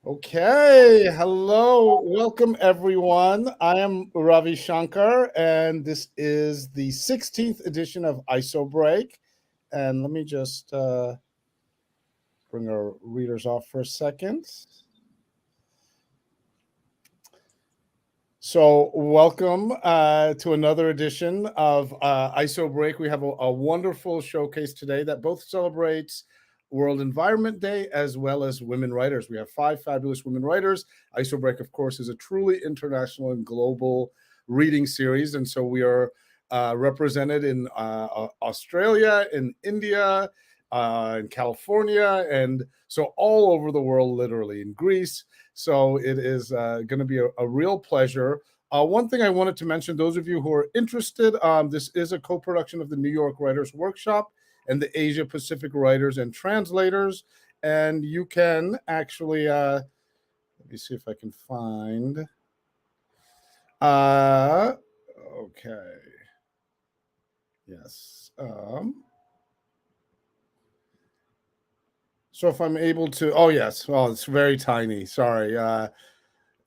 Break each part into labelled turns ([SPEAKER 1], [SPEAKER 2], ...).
[SPEAKER 1] Okay, hello, welcome everyone. I am Ravi Shankar, and this is the 16th edition of IsoBreak. And let me just bring our readers off for a second. So, welcome to another edition of IsoBreak. We have a wonderful showcase today that both celebrates World Environment Day as well as women writers. We have 5 fabulous women writers. IsoBreak, of course, is a truly international and global reading series. And so we are represented in Australia, in India, in California, and so all over the world, literally, in Greece. So it is going to be a real pleasure. One thing I wanted to mention, those of you who are interested, this is a co-production of the New York Writers Workshop and the Asia Pacific Writers and Translators. And you can actually, let me see if I can find. Okay. Yes. So if I'm able to, oh yes, well, it's very tiny. Sorry.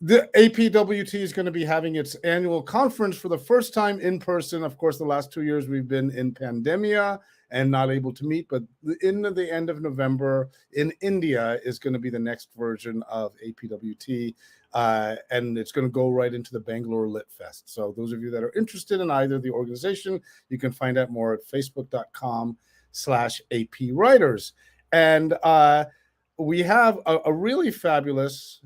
[SPEAKER 1] The APWT is going to be having its annual conference for the first time in person. Of course, the last 2 years we've been in pandemia and not able to meet, but in the end of November in India is going to be the next version of APWT. And it's going to go right into the Bangalore Lit Fest. So those of you that are interested in either the organization, you can find out more at facebook.com/AP Writers. And we have a really fabulous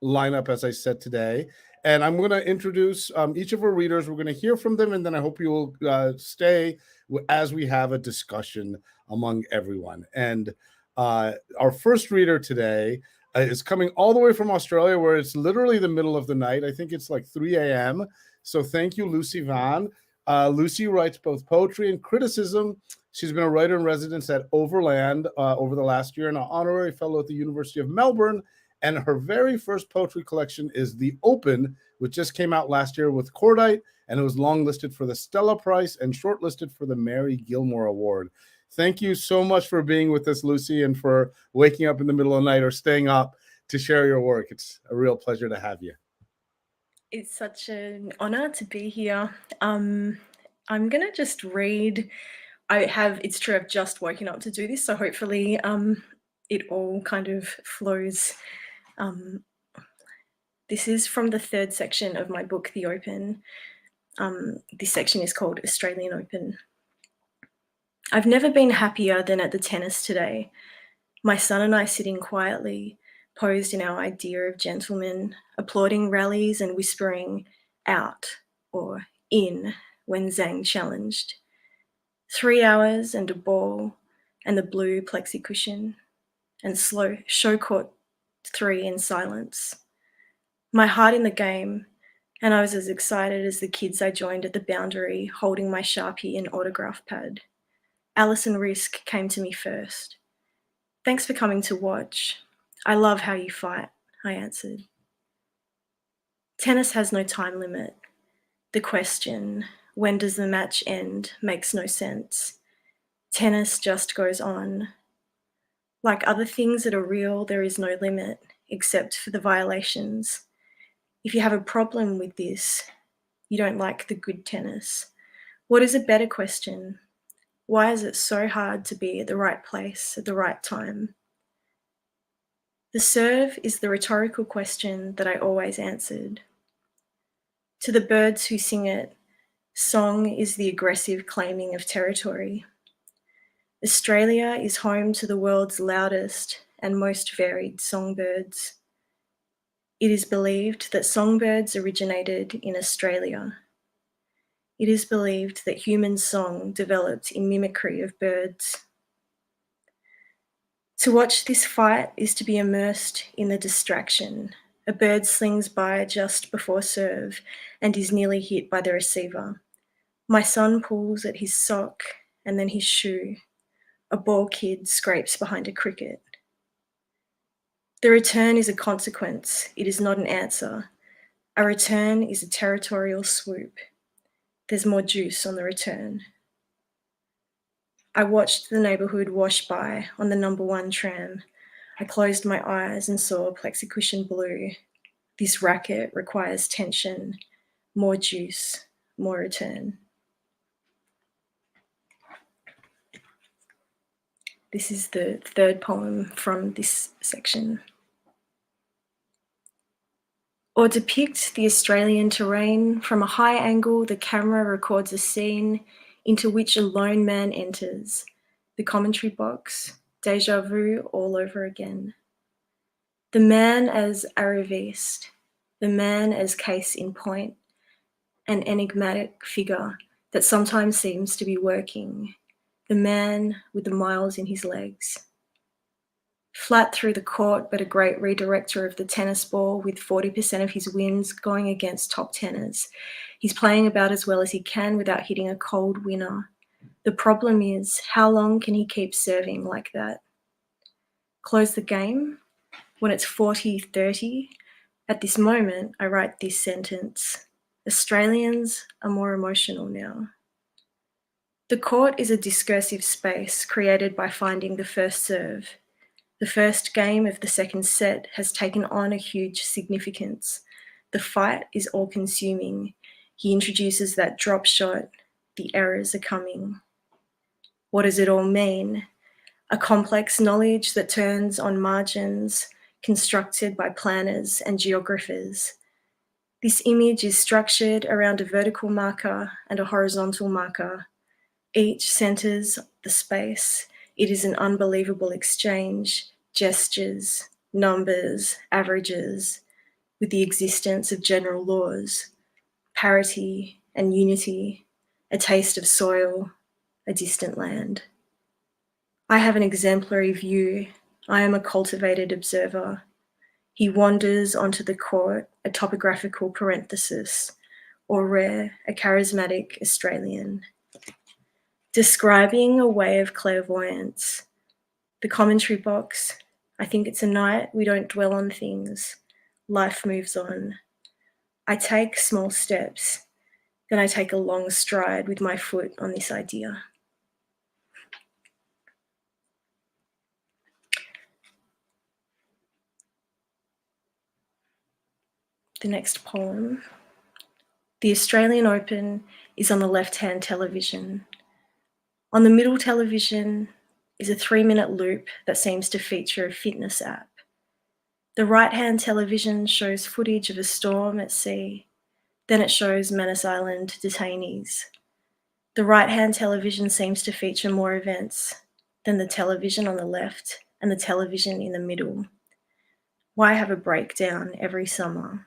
[SPEAKER 1] lineup, as I said today. And I'm going to introduce each of our readers. We're going to hear from them, and then I hope you will stay as we have a discussion among everyone. And our first reader today is coming all the way from Australia, where it's literally the middle of the night. I think it's like 3 a.m. So thank you, Lucy Van. Lucy writes both poetry and criticism. She's been a writer in residence at Overland over the last year and an honorary fellow at the University of Melbourne. And her very first poetry collection is The Open, which just came out last year with Cordite, and it was longlisted for the Stella Prize and shortlisted for the Mary Gilmore Award. Thank you so much for being with us, Lucy, and for waking up in the middle of the night or staying up to share your work. It's a real pleasure to have you.
[SPEAKER 2] It's such an honor to be here. I'm going to just read. It's true, I've just woken up to do this, so hopefully it all kind of flows. This is from the 3rd section of my book, The Open. This section is called Australian Open. I've never been happier than at the tennis today. My son and I sitting quietly, posed in our idea of gentlemen, applauding rallies and whispering out or in when Zhang challenged. 3 hours and a ball and the blue plexi cushion and slow show court 3 in silence. My heart in the game, and I was as excited as the kids I joined at the boundary holding my Sharpie and autograph pad. Alison Risk came to me first. Thanks for coming to watch. I love how you fight, I answered. Tennis has no time limit. The question, when does the match end, makes no sense. Tennis just goes on. Like other things that are real, there is no limit, except for the violations. If you have a problem with this, you don't like the good tennis. What is a better question? Why is it so hard to be at the right place at the right time? The serve is the rhetorical question that I always answered. To the birds who sing it, song is the aggressive claiming of territory. Australia is home to the world's loudest and most varied songbirds. It is believed that songbirds originated in Australia. It is believed that human song developed in mimicry of birds. To watch this fight is to be immersed in the distraction. A bird slings by just before serve and is nearly hit by the receiver. My son pulls at his sock and then his shoe. A ball kid scrapes behind a cricket. The return is a consequence. It is not an answer. A return is a territorial swoop. There's more juice on the return. I watched the neighbourhood wash by on the number 1 tram. I closed my eyes and saw plexicushion blue. This racket requires tension, more juice, more return. This is the third poem from this section. Or depict the Australian terrain. From a high angle, the camera records a scene into which a lone man enters. The commentary box, deja vu all over again. The man as arriviste, the man as case in point, an enigmatic figure that sometimes seems to be working, the man with the miles in his legs. Flat through the court, but a great redirector of the tennis ball with 40% of his wins going against top tenors. He's playing about as well as he can without hitting a cold winner. The problem is, how long can he keep serving like that? Close the game? When it's 40-30? At this moment, I write this sentence. Australians are more emotional now. The court is a discursive space created by finding the first serve. The first game of the second set has taken on a huge significance. The fight is all-consuming. He introduces that drop shot. The errors are coming. What does it all mean? A complex knowledge that turns on margins constructed by planners and geographers. This image is structured around a vertical marker and a horizontal marker. Each centers the space. It is an unbelievable exchange, gestures, numbers, averages, with the existence of general laws, parity and unity, a taste of soil, a distant land. I have an exemplary view. I am a cultivated observer. He wanders onto the court, a topographical parenthesis, or rare, a charismatic Australian. Describing a way of clairvoyance. The commentary box. I think it's a night we don't dwell on things. Life moves on. I take small steps, then I take a long stride with my foot on this idea. The next poem. The Australian Open is on the left-hand television. On the middle television is a 3-minute loop that seems to feature a fitness app. The right-hand television shows footage of a storm at sea. Then it shows Manus Island detainees. The right-hand television seems to feature more events than the television on the left and the television in the middle. Why have a breakdown every summer?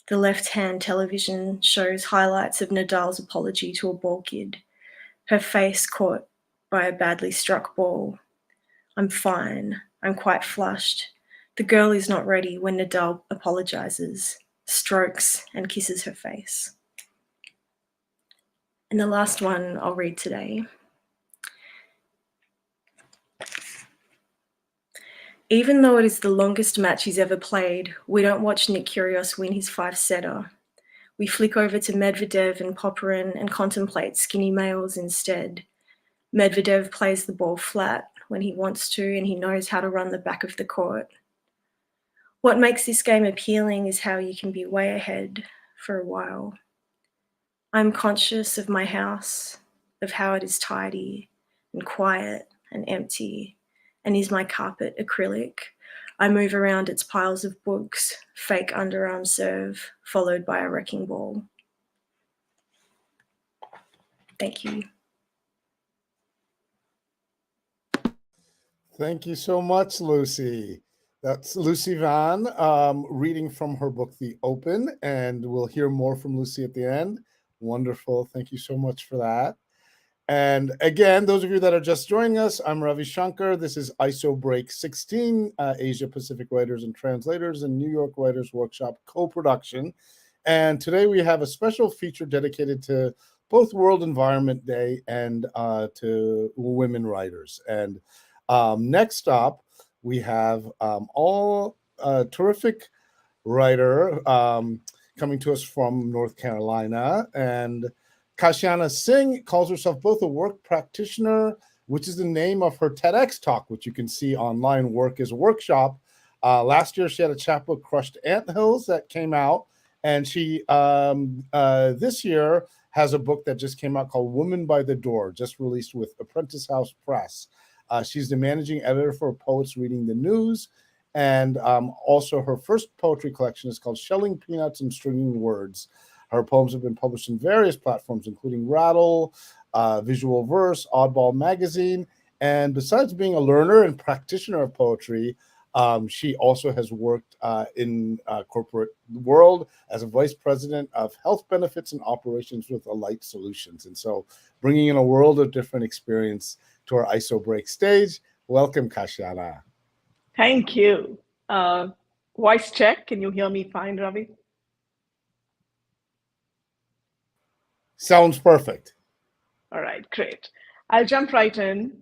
[SPEAKER 2] The left-hand television shows highlights of Nadal's apology to a ball kid, her face caught by a badly struck ball. I'm fine. I'm quite flushed. The girl is not ready when Nadal apologizes, strokes and kisses her face. And the last one I'll read today. Even though it is the longest match he's ever played, we don't watch Nick Kyrgios win his 5-setter. We flick over to Medvedev and Popyrin and contemplate skinny males instead. Medvedev plays the ball flat when he wants to, and he knows how to run the back of the court. What makes this game appealing is how you can be way ahead for a while. I'm conscious of my house, of how it is tidy and quiet and empty. And is my carpet acrylic? I move around its piles of books, fake underarm serve, followed by a wrecking ball. Thank you.
[SPEAKER 1] Thank you so much, Lucy. That's Lucy Van reading from her book, The Open, and we'll hear more from Lucy at the end. Wonderful. Thank you so much for that. And again, those of you that are just joining us, I'm Ravi Shankar. This is IsoBreak 16, Asia Pacific Writers and Translators and New York Writers Workshop co-production. And today we have a special feature dedicated to both World Environment Day and to women writers. And next up, we have all terrific writer coming to us from North Carolina. And Kashyana Singh calls herself both a work practitioner which is the name of her TEDx talk, which you can see online, Work is Workshop. Last year, she had a chapbook, Crushed Anthills, that came out. And she, this year, has a book that just came out called Woman by the Door, just released with Apprentice House Press. She's the managing editor for Poets Reading the News. And also her first poetry collection is called Shelling Peanuts and Stringing Words. Her poems have been published in various platforms, including Rattle, Visual Verse, Oddball Magazine. And besides being a learner and practitioner of poetry, she also has worked in corporate world as a vice president of health benefits and operations with Alight Solutions. And so bringing in a world of different experience to our IsoBreak stage. Welcome, Kashyana.
[SPEAKER 3] Thank you. Voice check. Can you hear me fine, Ravi?
[SPEAKER 1] Sounds perfect.
[SPEAKER 3] All right, great. I'll jump right in.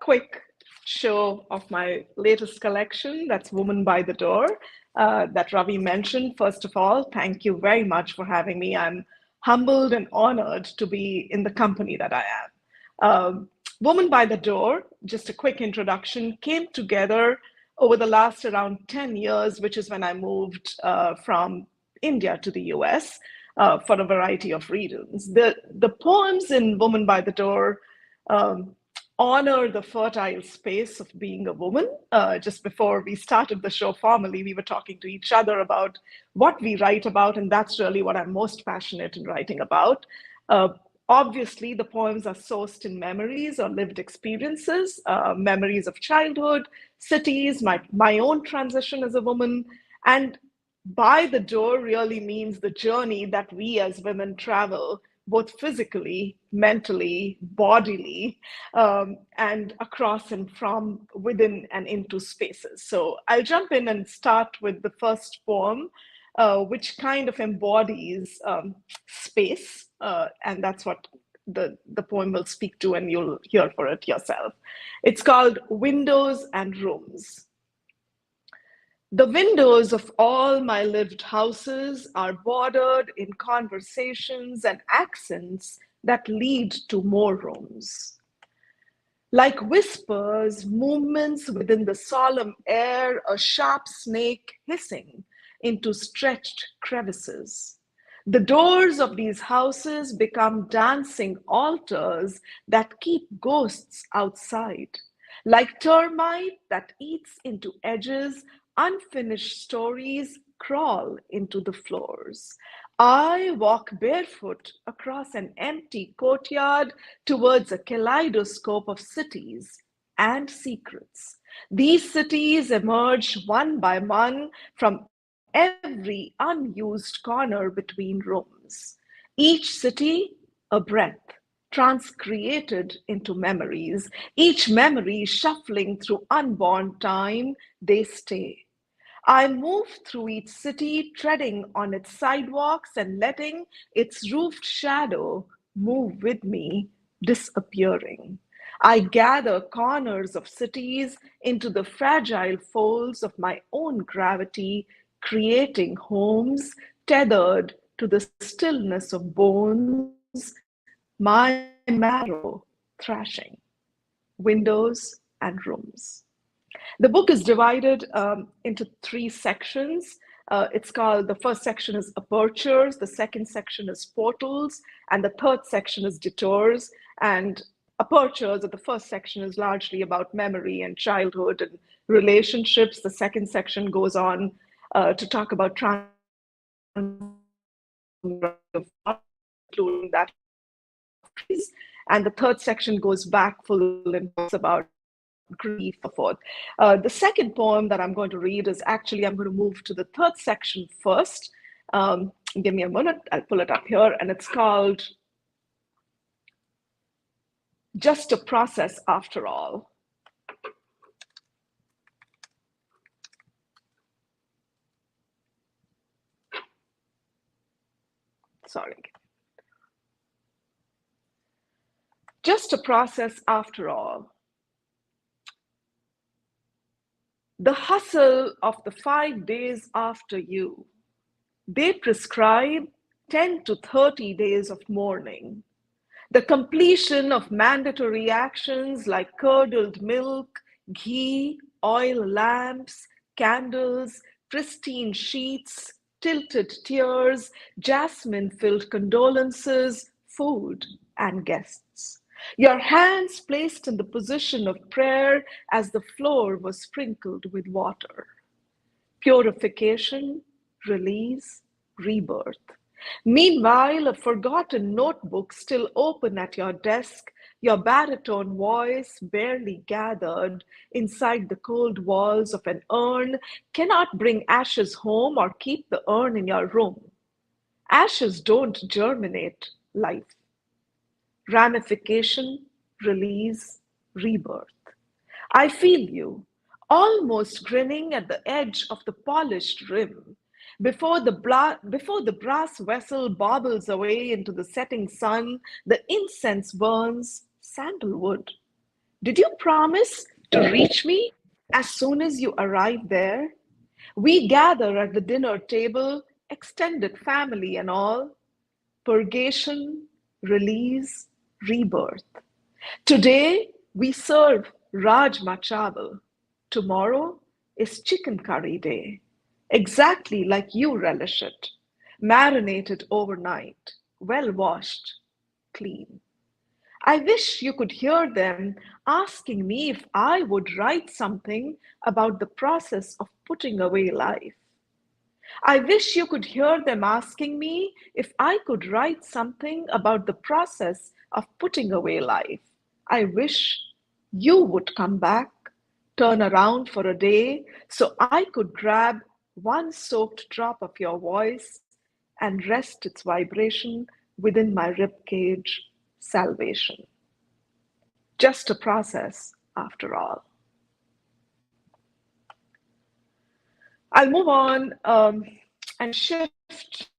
[SPEAKER 3] Quick show of my latest collection, that's Woman by the Door, that Ravi mentioned. First of all, thank you very much for having me. I'm humbled and honored to be in the company that I am. Woman by the Door, just a quick introduction, came together over the last around 10 years, which is when I moved from India to the US for a variety of reasons. The poems in Woman by the Door honor the fertile space of being a woman. Just before we started the show formally, we were talking to each other about what we write about, and that's really what I'm most passionate in writing about. Obviously, the poems are sourced in memories or lived experiences, memories of childhood, cities, my own transition as a woman. And by the door really means the journey that we as women travel, both physically, mentally, bodily, and across and from within and into spaces. So I'll jump in and start with the first poem, which kind of embodies space, and that's what the poem will speak to, and you'll hear for it yourself. It's called Windows and Rooms. The windows of all my lived houses are bordered in conversations and accents that lead to more rooms. Like whispers, movements within the solemn air, a sharp snake hissing into stretched crevices. The doors of these houses become dancing altars that keep ghosts outside. Like termite that eats into edges, unfinished stories crawl into the floors. I walk barefoot across an empty courtyard towards a kaleidoscope of cities and secrets. These cities emerge one by one from every unused corner between rooms. Each city, a breath, transcreated into memories. Each memory shuffling through unborn time, they stay. I move through each city, treading on its sidewalks and letting its roofed shadow move with me, disappearing. I gather corners of cities into the fragile folds of my own gravity, creating homes tethered to the stillness of bones, my marrow thrashing, windows and rooms. The book is divided into three sections. It's called, the first section is apertures, the second section is portals, and the third section is detours. And apertures of the first section is largely about memory and childhood and relationships. The second section goes on to talk about including that, and the third section goes back full and talks about grief, so forth. The second poem that I'm going to read is actually, I'm going to move to the third section first. Give me a minute, I'll pull it up here, and it's called Just a Process After All. Sorry. Just a process after all. The hustle of the 5 days after you. They prescribe 10 to 30 days of mourning. The completion of mandatory actions like curdled milk, ghee, oil lamps, candles, pristine sheets, tilted tears, jasmine-filled condolences, food, and guests. Your hands placed in the position of prayer as the floor was sprinkled with water. Purification, release, rebirth. Meanwhile, a forgotten notebook still open at your desk, your baritone voice barely gathered inside the cold walls of an urn, cannot bring ashes home or keep the urn in your room. Ashes don't germinate life. Ramification, release, rebirth. I feel you, almost grinning at the edge of the polished rim, before the brass vessel bobbles away into the setting sun, the incense burns sandalwood. Did you promise to reach me as soon as you arrive there? We gather at the dinner table, extended family and all. Purgation, release, rebirth. Today, we serve Rajma Chawal. Tomorrow is chicken curry day, exactly like you relish it, marinated overnight, well washed, clean. I wish you could hear them asking me if I would write something about the process of putting away life. I wish you could hear them asking me if I could write something about the process of putting away life. I wish you would come back, turn around for a day, so I could grab one soaked drop of your voice and rest its vibration within my ribcage, salvation. Just a process, after all. I'll move on and shift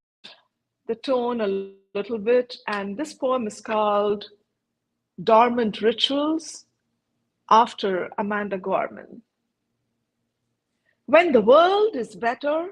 [SPEAKER 3] the tone a little bit. And this poem is called Dormant Rituals, after Amanda Gorman. When the world is better,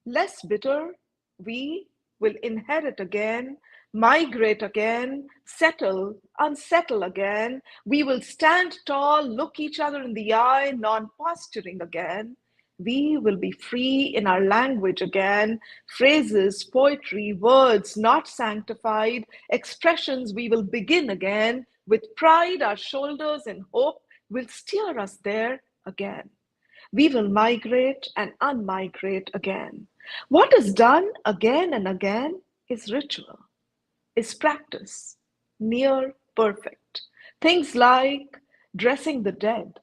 [SPEAKER 3] less bitter, we will inherit again, migrate again, settle, unsettle again. We will stand tall, look each other in the eye, non-posturing again. We will be free in our language again, phrases, poetry, words not sanctified, expressions we will begin again. With pride, our shoulders and hope will steer us there again. We will migrate and unmigrate again. What is done again and again is ritual, is practice, near perfect. Things like dressing the dead,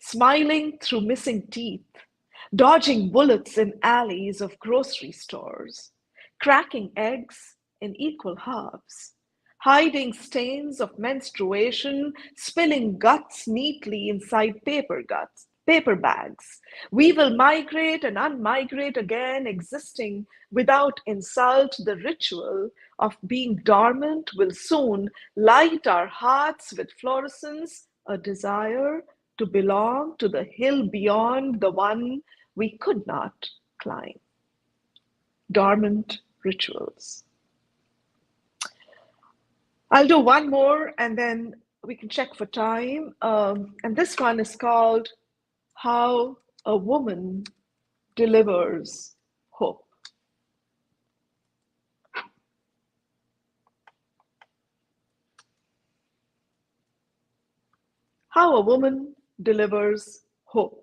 [SPEAKER 3] smiling through missing teeth, dodging bullets in alleys of grocery stores, cracking eggs in equal halves, hiding stains of menstruation, spilling guts neatly inside paper bags. We will migrate and unmigrate again, existing without insult. The ritual of being dormant will soon light our hearts with fluorescence, a desire to belong to the hill beyond, the one we could not climb. Dormant rituals. I'll do one more and then we can check for time. And this one is called How a Woman Delivers Hope. How a Woman Delivers Hope.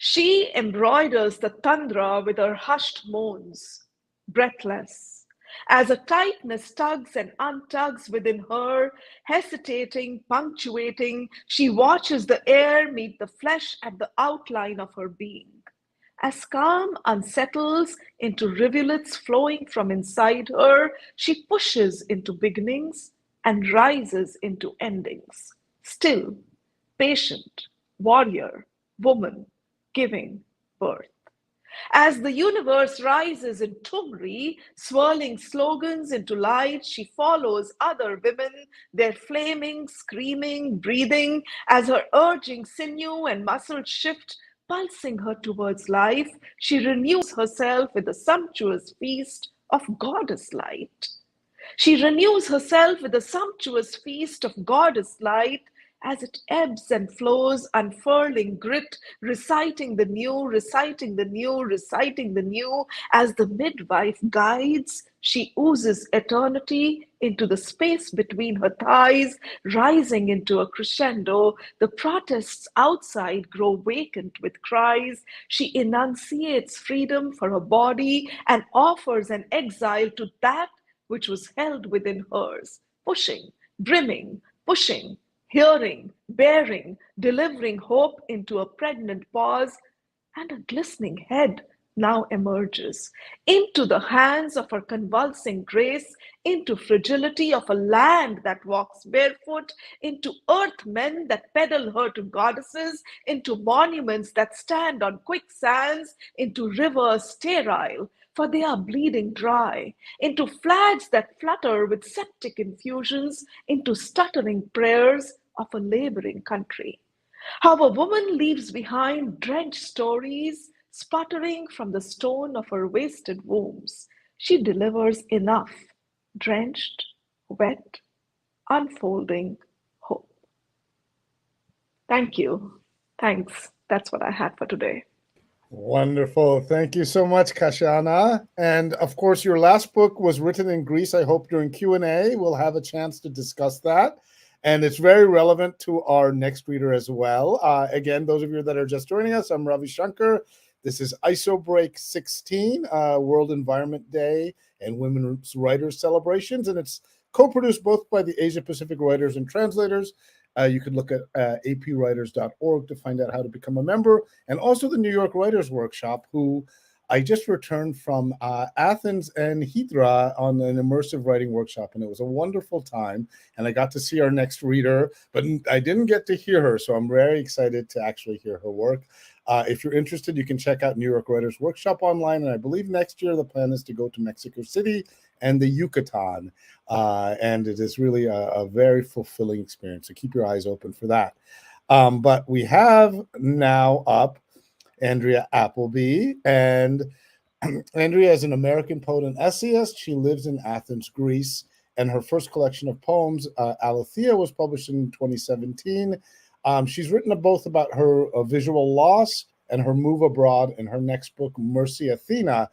[SPEAKER 3] She embroiders the tundra with her hushed moans, breathless, as a tightness tugs and untugs within her, hesitating, punctuating. She watches the air meet the flesh at the outline of her being. As calm unsettles into rivulets flowing from inside her, she pushes into beginnings and rises into endings. Still, patient, warrior, woman, giving birth. As the universe rises in Tumri, swirling slogans into light, she follows other women, their flaming, screaming, breathing, as her urging sinew and muscle shift, pulsing her towards life. She renews herself with a sumptuous feast of goddess light. She renews herself with a sumptuous feast of goddess light as it ebbs and flows, unfurling grit, reciting the new, reciting the new, reciting the new. As the midwife guides, she oozes eternity into the space between her thighs, rising into a crescendo. The protests outside grow vacant with cries. She enunciates freedom for her body and offers an exile to that which was held within hers, pushing, brimming, pushing, hearing, bearing, delivering hope into a pregnant pause, and a glistening head now emerges into the hands of her convulsing grace, into fragility of a land that walks barefoot, into earthmen that pedal her to goddesses, into monuments that stand on quicksands, into rivers sterile, for they are bleeding dry, into flags that flutter with septic infusions, into stuttering prayers of a laboring country. How a woman leaves behind drenched stories, sputtering from the stone of her wasted wombs. She delivers enough, drenched, wet, unfolding hope. Thank you. Thanks. That's what I had for today.
[SPEAKER 1] Wonderful. Thank you so much, Kashana. And of course, your last book was written in Greece. I hope during Q&A we'll have a chance to discuss that. And it's very relevant to our next reader as well. Again, those of you that are just joining us, I'm Ravi Shankar. This is IsoBreak 16, World Environment Day and Women's Writers Celebrations. And it's co-produced both by the Asia Pacific Writers and Translators. You can look at apwriters.org to find out how to become a member, and also the New York Writers Workshop, who I just returned from Athens and Hydra on an immersive writing workshop, and it was a wonderful time. And I got to see our next reader, but I didn't get to hear her, so I'm very excited to actually hear her work. If you're interested, you can check out New York Writers Workshop online, and I believe next year the plan is to go to Mexico City and the Yucatan, and it is really a very fulfilling experience, so keep your eyes open for that. But we have now up Andrea Appleby, and Andrea is an American poet and essayist. She lives in Athens, Greece, and her first collection of poems, Aletheia, was published in 2017. She's written both about her visual loss and her move abroad in her next book, Mercy Athena,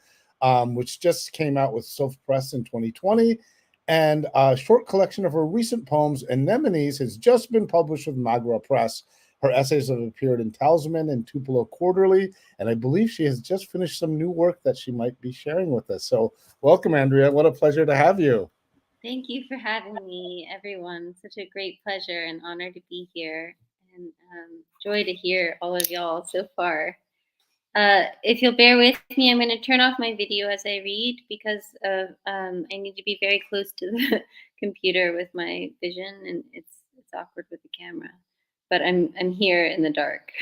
[SPEAKER 1] which just came out with Self Press in 2020. And a short collection of her recent poems, Anemones, has just been published with Magra Press. Her essays have appeared in Talisman and Tupelo Quarterly, and I believe she has just finished some new work that she might be sharing with us. So welcome, Andrea. What a pleasure to have you.
[SPEAKER 4] Thank you for having me, everyone. Such a great pleasure and honor to be here, and joy to hear all of y'all so far. If you'll bear with me, I'm going to turn off my video as I read because I need to be very close to the computer with my vision, and it's awkward with the camera. But I'm here in the dark.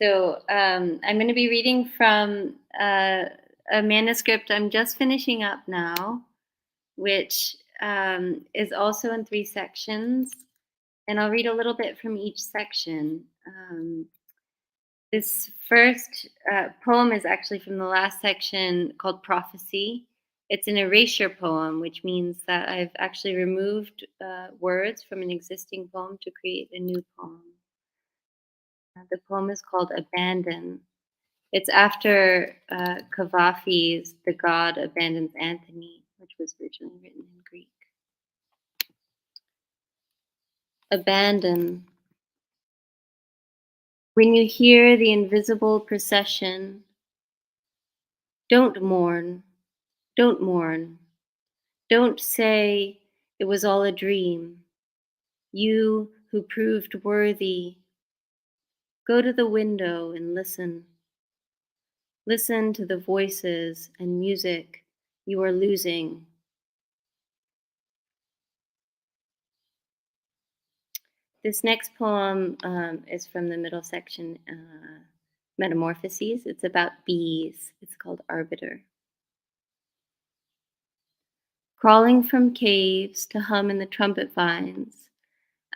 [SPEAKER 4] So I'm going to be reading from a manuscript I'm just finishing up now, which is also in 3 sections, and I'll read a little bit from each section. This first poem is actually from the last section called Prophecy. It's an erasure poem, which means that I've actually removed words from an existing poem to create a new poem. The poem is called Abandon. It's after Cavafy's The God Abandons Anthony, which was originally written in Greek. Abandon. When you hear the invisible procession, don't mourn, don't mourn. Don't say it was all a dream. You who proved worthy, go to the window and listen. Listen to the voices and music you are losing. This next poem is from the middle section, Metamorphoses. It's about bees. It's called Arbiter. Crawling from caves to hum in the trumpet vines,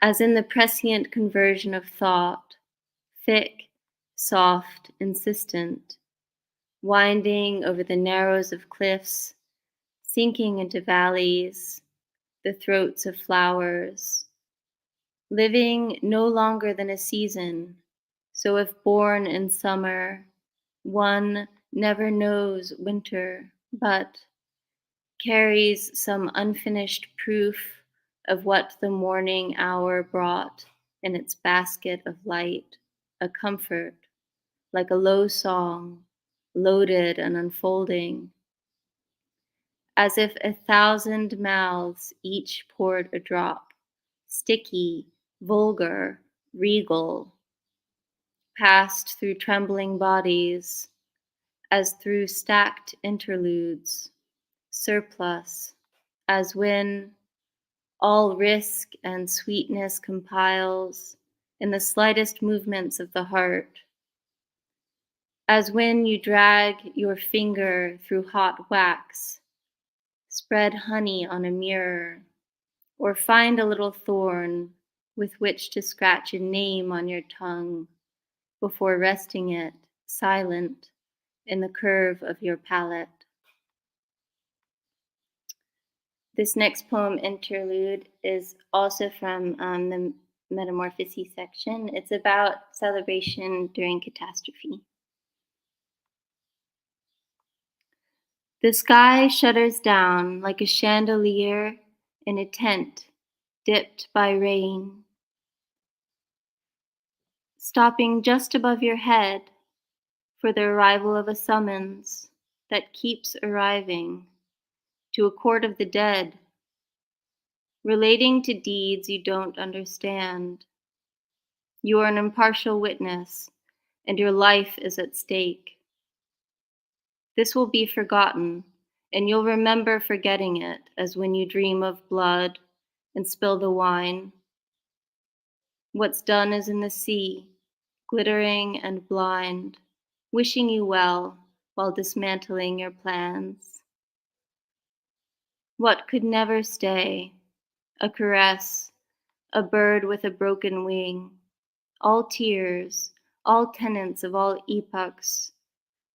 [SPEAKER 4] as in the prescient conversion of thought, thick, soft, insistent, winding over the narrows of cliffs, sinking into valleys, the throats of flowers, living no longer than a season. So if born in summer, one never knows winter, but carries some unfinished proof of what the morning hour brought in its basket of light, a comfort, like a low song, loaded and unfolding, as if 1,000 mouths each poured a drop, sticky, vulgar, regal, passed through trembling bodies, as through stacked interludes, surplus, as when all risk and sweetness compiles in the slightest movements of the heart, as when you drag your finger through hot wax, spread honey on a mirror, or find a little thorn with which to scratch a name on your tongue before resting it, silent, in the curve of your palate. This next poem interlude is also from the Metamorphoses section. It's about celebration during catastrophe. The sky shudders down like a chandelier in a tent dipped by rain, stopping just above your head for the arrival of a summons that keeps arriving to a court of the dead, relating to deeds you don't understand. You are an impartial witness, and your life is at stake. This will be forgotten, and you'll remember forgetting it, as when you dream of blood and spill the wine. What's done is in the sea, glittering and blind, wishing you well while dismantling your plans. What could never stay? A caress, a bird with a broken wing, all tears, all tenants of all epochs,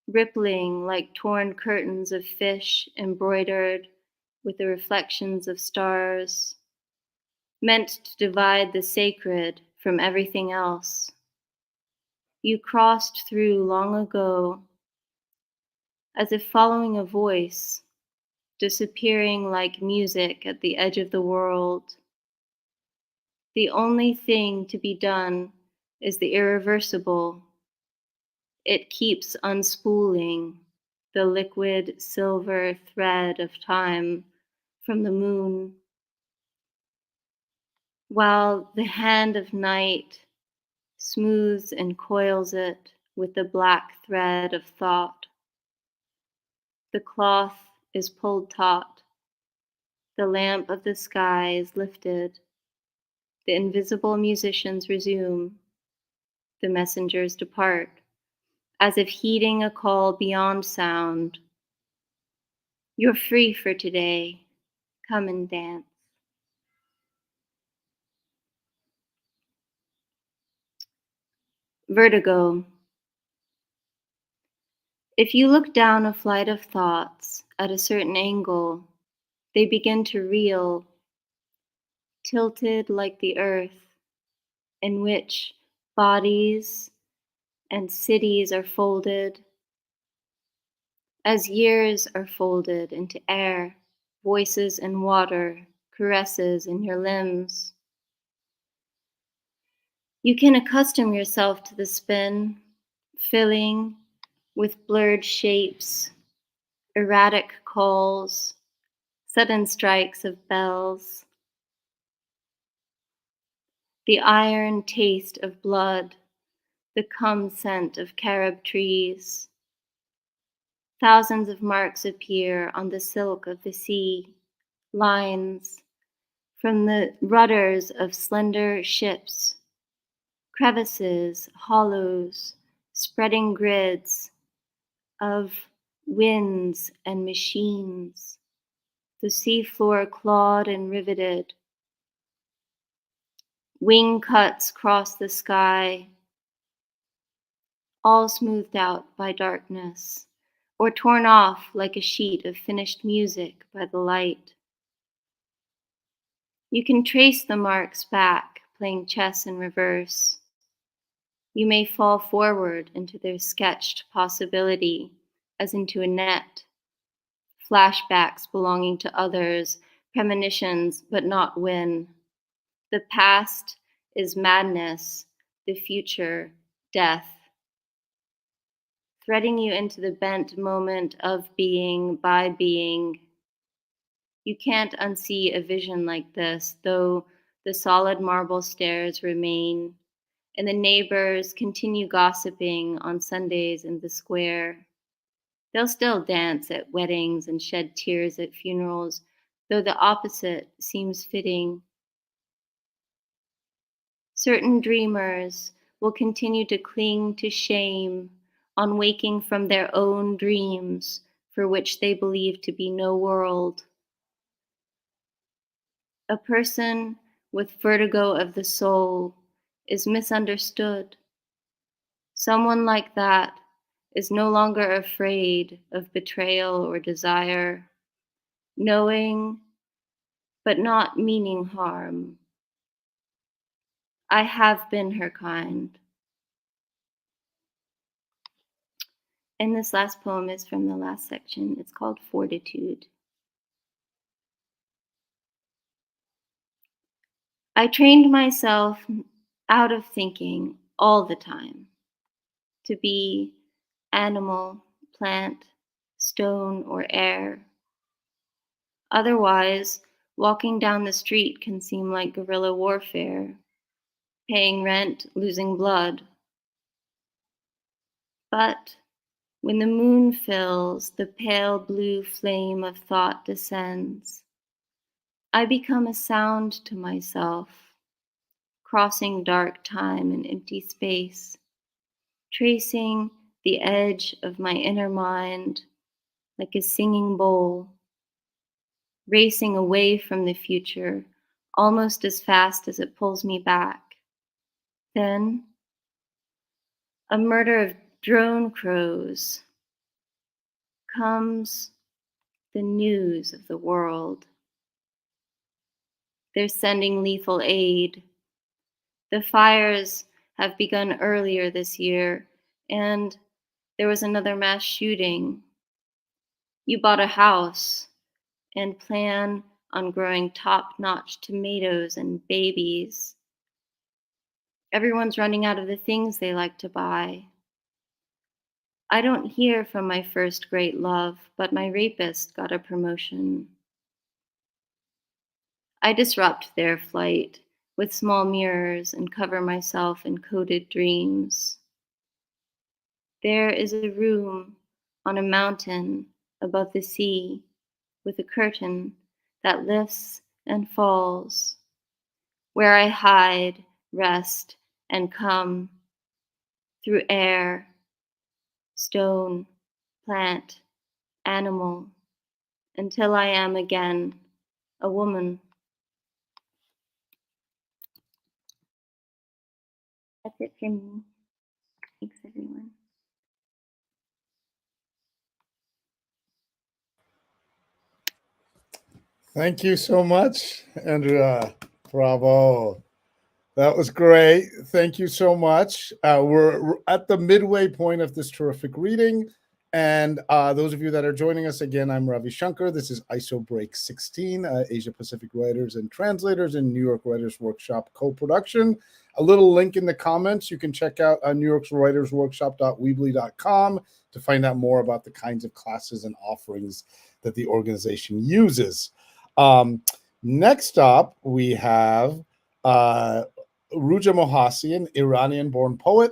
[SPEAKER 4] rippling like torn curtains of fish embroidered with the reflections of stars, meant to divide the sacred from everything else. You crossed through long ago, as if following a voice, disappearing like music at the edge of the world. The only thing to be done is the irreversible. It keeps unspooling the liquid silver thread of time from the moon, while the hand of night smooths and coils it with the black thread of thought. The cloth is pulled taut, the lamp of the sky is lifted, the invisible musicians resume, the messengers depart, as if heeding a call beyond sound. You're free for today. Come and dance. Vertigo. If you look down a flight of thoughts at a certain angle, they begin to reel, tilted like the earth, in which bodies and cities are folded, as years are folded into air, voices in water, caresses in your limbs. You can accustom yourself to the spin, filling with blurred shapes, erratic calls, sudden strikes of bells, the iron taste of blood, the cum scent of carob trees. Thousands of marks appear on the silk of the sea, lines from the rudders of slender ships, crevices, hollows, spreading grids of winds and machines, the seafloor clawed and riveted. Wing cuts cross the sky, all smoothed out by darkness, or torn off like a sheet of finished music by the light. You can trace the marks back, playing chess in reverse. You may fall forward into their sketched possibility, as into a net. Flashbacks belonging to others, premonitions, but not when. The past is madness, the future, death. Threading you into the bent moment of being by being. You can't unsee a vision like this, though the solid marble stairs remain, and the neighbors continue gossiping on Sundays in the square. They'll still dance at weddings and shed tears at funerals, though the opposite seems fitting. Certain dreamers will continue to cling to shame on waking from their own dreams for which they believe to be no world. A person with vertigo of the soul is misunderstood. Someone like that is no longer afraid of betrayal or desire, knowing but not meaning harm. I have been her kind. And this last poem is from the last section. It's called Fortitude. I trained myself out of thinking all the time to be animal, plant, stone, or air. Otherwise, walking down the street can seem like guerrilla warfare, paying rent, losing blood. But when the moon fills, the pale blue flame of thought descends. I become a sound to myself, crossing dark time and empty space, tracing the edge of my inner mind like a singing bowl, racing away from the future almost as fast as it pulls me back. Then, a murder of drone crows, comes the news of the world. They're sending lethal aid. The fires have begun earlier this year, and there was another mass shooting. You bought a house and plan on growing top-notch tomatoes and babies. Everyone's running out of the things they like to buy. I don't hear from my first great love, but my rapist got a promotion. I disrupt their flight with small mirrors and cover myself in coated dreams. There is a room on a mountain above the sea with a curtain that lifts and falls, where I hide, rest, and come through air, stone, plant, animal, until I am again a woman. That's it for me. Thanks, everyone.
[SPEAKER 1] Thank you so much, Andrea. Bravo. That was great. Thank you so much. We're at the midway point of this terrific reading. And those of you that are joining us, again, I'm Ravi Shankar. This is IsoBreak 16, Asia Pacific Writers and Translators and New York Writers Workshop co-production. A little link in the comments. You can check out New York's Writers Workshop.weebly.com to find out more about the kinds of classes and offerings that the organization uses. Next up, we have Ruja Mohasi, an Iranian-born poet,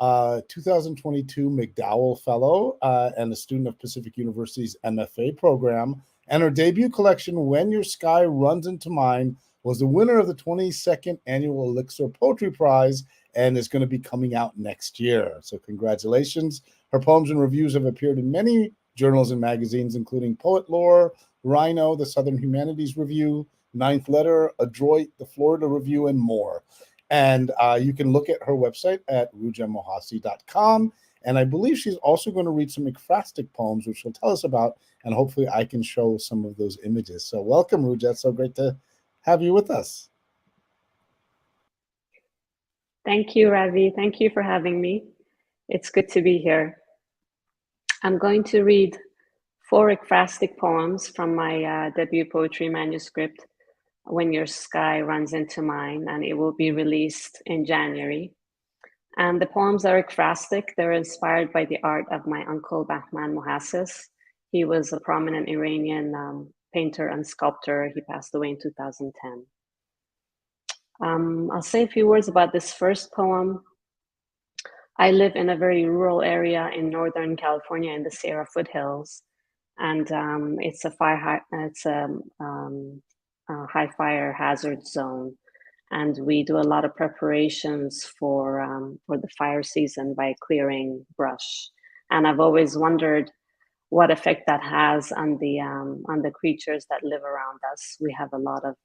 [SPEAKER 1] 2022 McDowell Fellow, and a student of Pacific University's MFA program. And her debut collection, When Your Sky Runs Into Mine, was the winner of the 22nd Annual Elixir Poetry Prize and is going to be coming out next year. So congratulations. Her poems and reviews have appeared in many journals and magazines, including Poet Lore, Rhino, the Southern Humanities Review, Ninth Letter, Adroit, the Florida Review, and more. And you can look at her website at rujamohasi.com. And I believe she's also going to read some ekphrastic poems, which she'll tell us about, and hopefully I can show some of those images. So welcome, Ruja. It's so great to have you with us.
[SPEAKER 5] Thank you, Ravi. Thank you for having me. It's good to be here. I'm going to read 4 ekphrastic poems from my debut poetry manuscript, When Your Sky Runs Into Mine, and it will be released in January. And the poems are ekphrastic. They're inspired by the art of my uncle, Bahman Mohassis. He was a prominent Iranian painter and sculptor. He passed away in 2010. I'll say a few words about this first poem. I live in a very rural area in Northern California in the Sierra foothills, and it's a high fire hazard zone. And we do a lot of preparations for the fire season by clearing brush. And I've always wondered what effect that has on the creatures that live around us. We have a lot of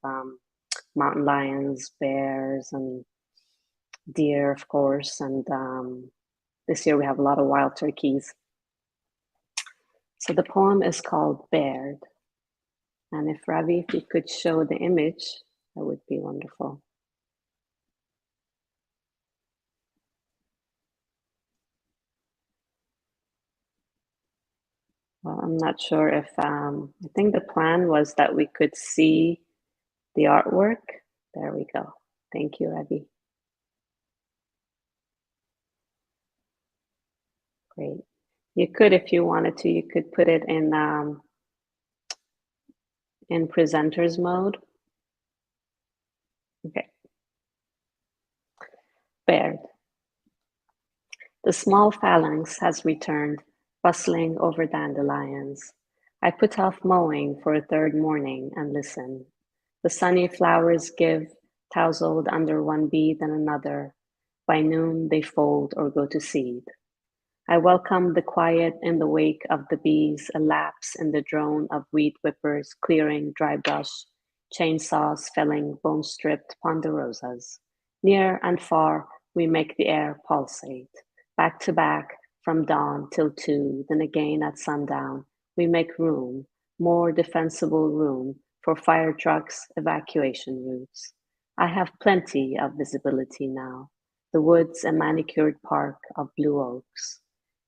[SPEAKER 5] mountain lions, bears, and deer, of course. And this year we have a lot of wild turkeys. So the poem is called Bared. And if Ravi, if you could show the image, that would be wonderful. Well, I'm not sure if, I think the plan was that we could see the artwork. There we go. Thank you, Ravi. Great. You could, if you wanted to, you could put it in presenters mode. Okay. Bared. The small phalanx has returned, bustling over dandelions. I put off mowing for a third morning and listen. The sunny flowers give, tousled under one bee then another. By noon they fold or go to seed. I welcome the quiet in the wake of the bees, a lapse in the drone of weed whippers clearing dry brush, chainsaws felling bone-stripped ponderosas. Near and far, we make the air pulsate. Back to back, from dawn till 2, then again at sundown, we make room, more defensible room, for fire trucks, evacuation routes. I have plenty of visibility now. The woods, a manicured park of blue oaks.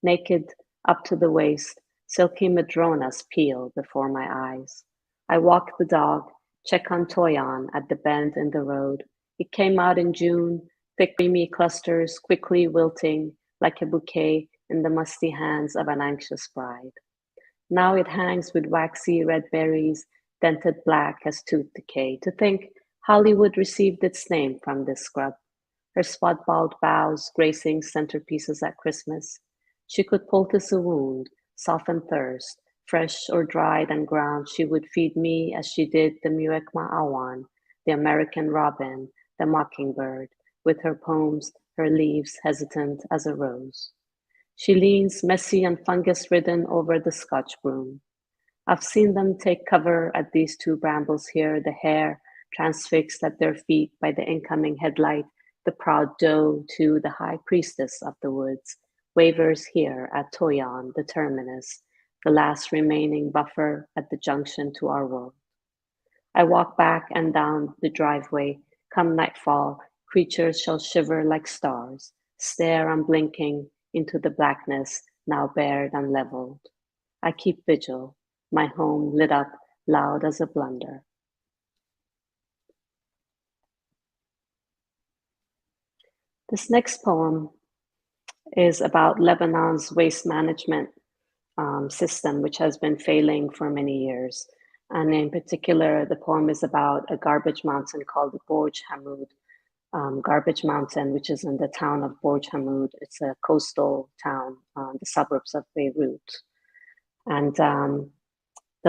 [SPEAKER 5] Naked up to the waist, silky madronas peel before my eyes. I walk the dog, check on Toyon at the bend in the road. It came out in June, thick creamy clusters quickly wilting like a bouquet in the musty hands of an anxious bride. Now it hangs with waxy red berries, dented black as tooth decay. To think Hollywood received its name from this scrub. Her spot-bald boughs gracing centerpieces at Christmas. She could poultice a wound, soften thirst. Fresh or dried and ground, she would feed me as she did the Muekma awan, the American robin, the mockingbird, with her poems, her leaves hesitant as a rose. She leans messy and fungus-ridden over the Scotch broom. I've seen them take cover at these 2 brambles here, the hare transfixed at their feet by the incoming headlight, the proud doe to the high priestess of the woods, wavers here at Toyon, the terminus, the last remaining buffer at the junction to our world. I walk back and down the driveway. Come nightfall, creatures shall shiver like stars, stare unblinking into the blackness, now bared and leveled. I keep vigil, my home lit up, loud as a blunder. This next poem is about Lebanon's waste management system, which has been failing for many years. And in particular, the poem is about a garbage mountain called the Gorge Hammud garbage mountain, which is in the town of Gorge Hammud. It's a coastal town, the suburbs of Beirut. And the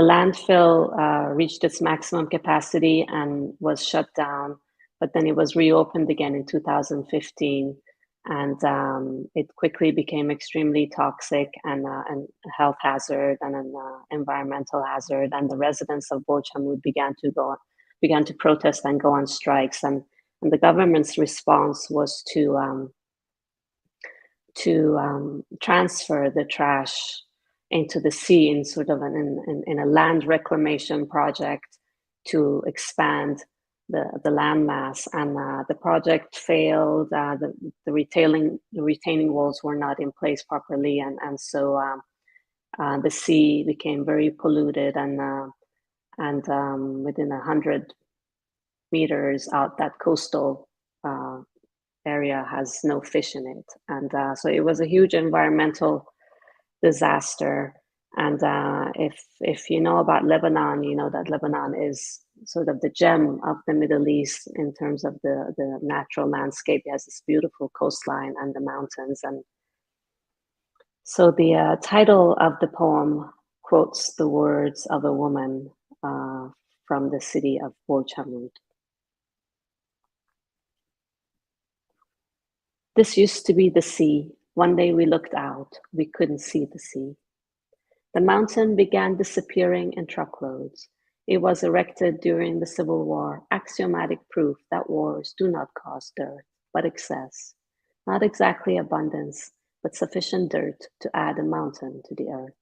[SPEAKER 5] landfill reached its maximum capacity and was shut down, but then it was reopened again in 2015. And it quickly became extremely toxic and a health hazard and an environmental hazard. And the residents of Gorge Hammud began to protest and go on strikes. And the government's response was to to transfer the trash into the sea in sort of in a land reclamation project to expand the landmass, and the project failed. The retaining walls were not in place properly, and so the sea became very polluted, and within 100 meters out, that coastal area has no fish in it, and so it was a huge environmental disaster. And if you know about Lebanon, you know that Lebanon is sort of the gem of the Middle East in terms of the natural landscape. It has this beautiful coastline and the mountains. And so the title of the poem quotes the words of a woman from the city of Gorge. This used to be the sea. One day we looked out, we couldn't see the sea. The mountain began disappearing in truckloads. It was erected during the Civil War, axiomatic proof that wars do not cause dearth, but excess. Not exactly abundance, but sufficient dirt to add a mountain to the earth.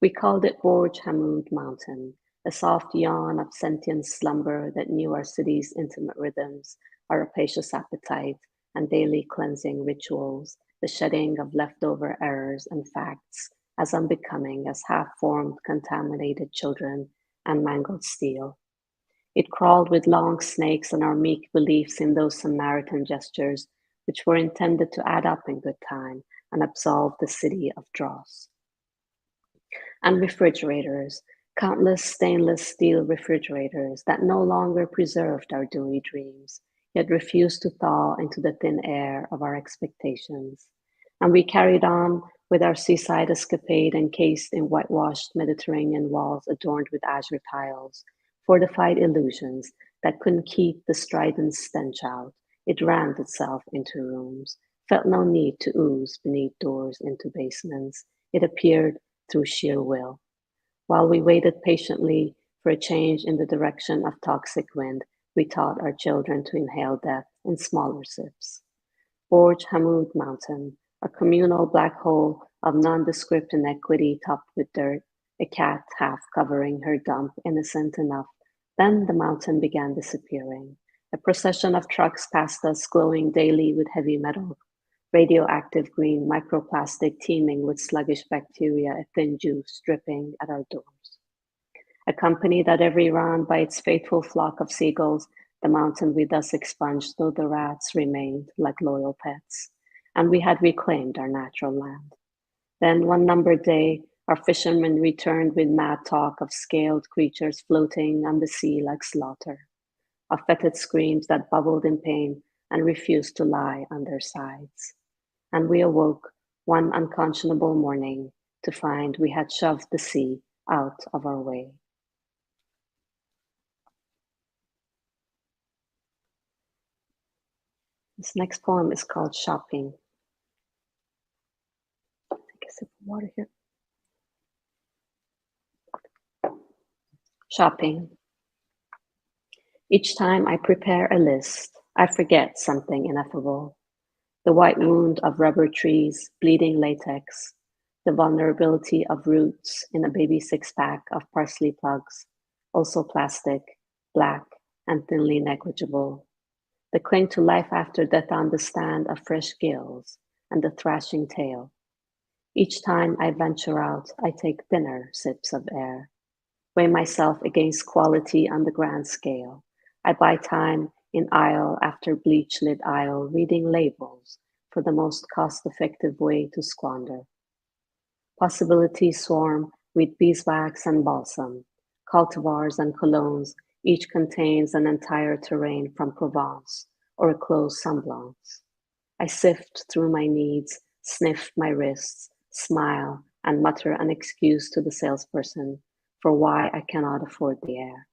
[SPEAKER 5] We called it Gorge Hammud Mountain, a soft yawn of sentient slumber that knew our city's intimate rhythms, our rapacious appetite, and daily cleansing rituals, the shedding of leftover errors and facts, as unbecoming as half-formed, contaminated children and mangled steel. It crawled with long snakes and our meek beliefs in those Samaritan gestures, which were intended to add up in good time and absolve the city of dross. And refrigerators, countless stainless steel refrigerators that no longer preserved our dewy dreams, yet refused to thaw into the thin air of our expectations. And we carried on with our seaside escapade encased in whitewashed Mediterranean walls adorned with azure tiles, fortified illusions that couldn't keep the strident stench out. It rammed itself into rooms, felt no need to ooze beneath doors into basements. It appeared through sheer will. While we waited patiently for a change in the direction of toxic wind, we taught our children to inhale death in smaller sips. Gorge Hammud Mountain, a communal black hole of nondescript inequity topped with dirt, a cat half covering her dump, innocent enough. Then the mountain began disappearing. A procession of trucks passed us, glowing daily with heavy metal, radioactive green microplastic teeming with sluggish bacteria, a thin juice dripping at our doors. Accompanied at every round by its faithful flock of seagulls, the mountain we thus expunged, though the rats remained like loyal pets, and we had reclaimed our natural land. Then one numbered day, our fishermen returned with mad talk of scaled creatures floating on the sea like slaughter, of fetid screams that bubbled in pain and refused to lie on their sides. And we awoke one unconscionable morning to find we had shoved the sea out of our way. This next poem is called Shopping. Take a sip of water here. Shopping. Each time I prepare a list, I forget something ineffable. The white wound of rubber trees, bleeding latex, the vulnerability of roots in a baby six-pack of parsley plugs, also plastic, black, and thinly negligible. The cling to life after death on the stand of fresh gills and the thrashing tail. Each time I venture out, I take thinner sips of air, weigh myself against quality on the grand scale. I buy time in aisle after bleach-lit aisle, reading labels for the most cost-effective way to squander. Possibilities swarm with beeswax and balsam, cultivars and colognes. Each contains an entire terrain from Provence or a closed semblance. I sift through my needs, sniff my wrists, smile, and mutter an excuse to the salesperson for why I cannot afford the air.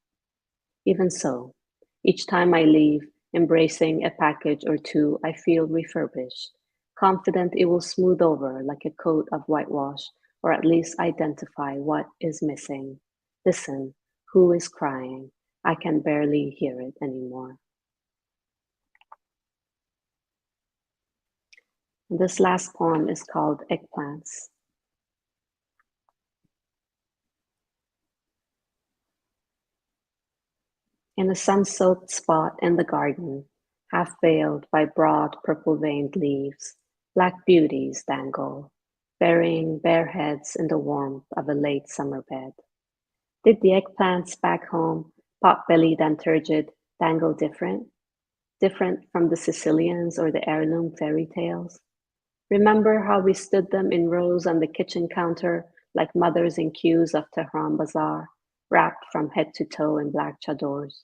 [SPEAKER 5] Even so, each time I leave, embracing a package or two, I feel refurbished, confident it will smooth over like a coat of whitewash, or at least identify what is missing. Listen, who is crying? I can barely hear it anymore. And this last poem is called Eggplants. In a sun-soaked spot in the garden, half veiled by broad purple-veined leaves, black beauties dangle, burying bare heads in the warmth of a late summer bed. Did the eggplants back home, pot-bellied and turgid, dangle different? Different from the Sicilians or the heirloom fairy tales? Remember how we stood them in rows on the kitchen counter like mothers in queues of Tehran Bazaar, wrapped from head to toe in black chadors?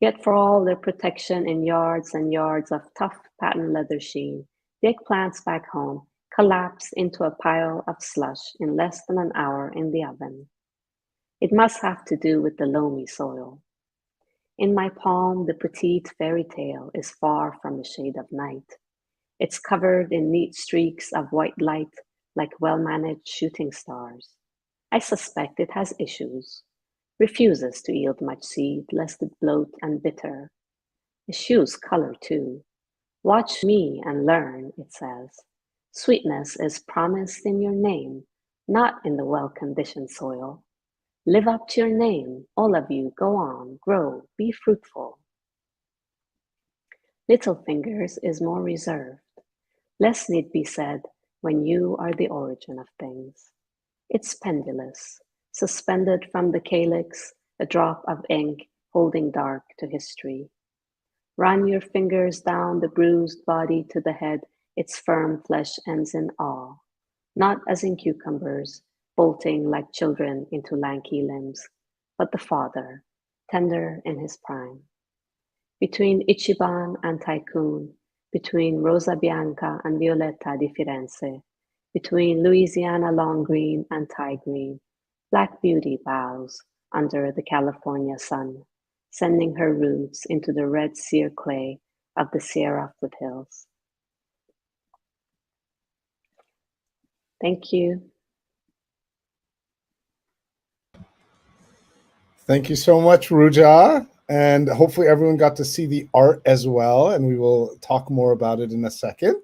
[SPEAKER 5] Yet for all their protection in yards and yards of tough patent leather sheen, the eggplants back home collapse into a pile of slush in less than an hour in the oven. It must have to do with the loamy soil. In my palm, the petite fairy tale is far from a shade of night. It's covered in neat streaks of white light like well-managed shooting stars. I suspect it has issues, refuses to yield much seed lest it bloat and bitter. Eschews color too. Watch me and learn, it says. Sweetness is promised in your name, not in the well-conditioned soil. Live up to your name, all of you, go on, grow, be fruitful. Little Fingers is more reserved. Less need be said when you are the origin of things. It's pendulous, suspended from the calyx, a drop of ink holding dark to history. Run your fingers down the bruised body to the head, its firm flesh ends in awe, not as in cucumbers, bolting like children into lanky limbs, but the father, tender in his prime. Between Ichiban and Tycoon, between Rosa Bianca and Violetta di Firenze, between Louisiana Long Green and Thai Green, Black Beauty bows under the California sun, sending her roots into the red sear clay of the Sierra foothills. Thank you.
[SPEAKER 1] Thank you so much, Ruja. And hopefully everyone got to see the art as well. And we will talk more about it in a second.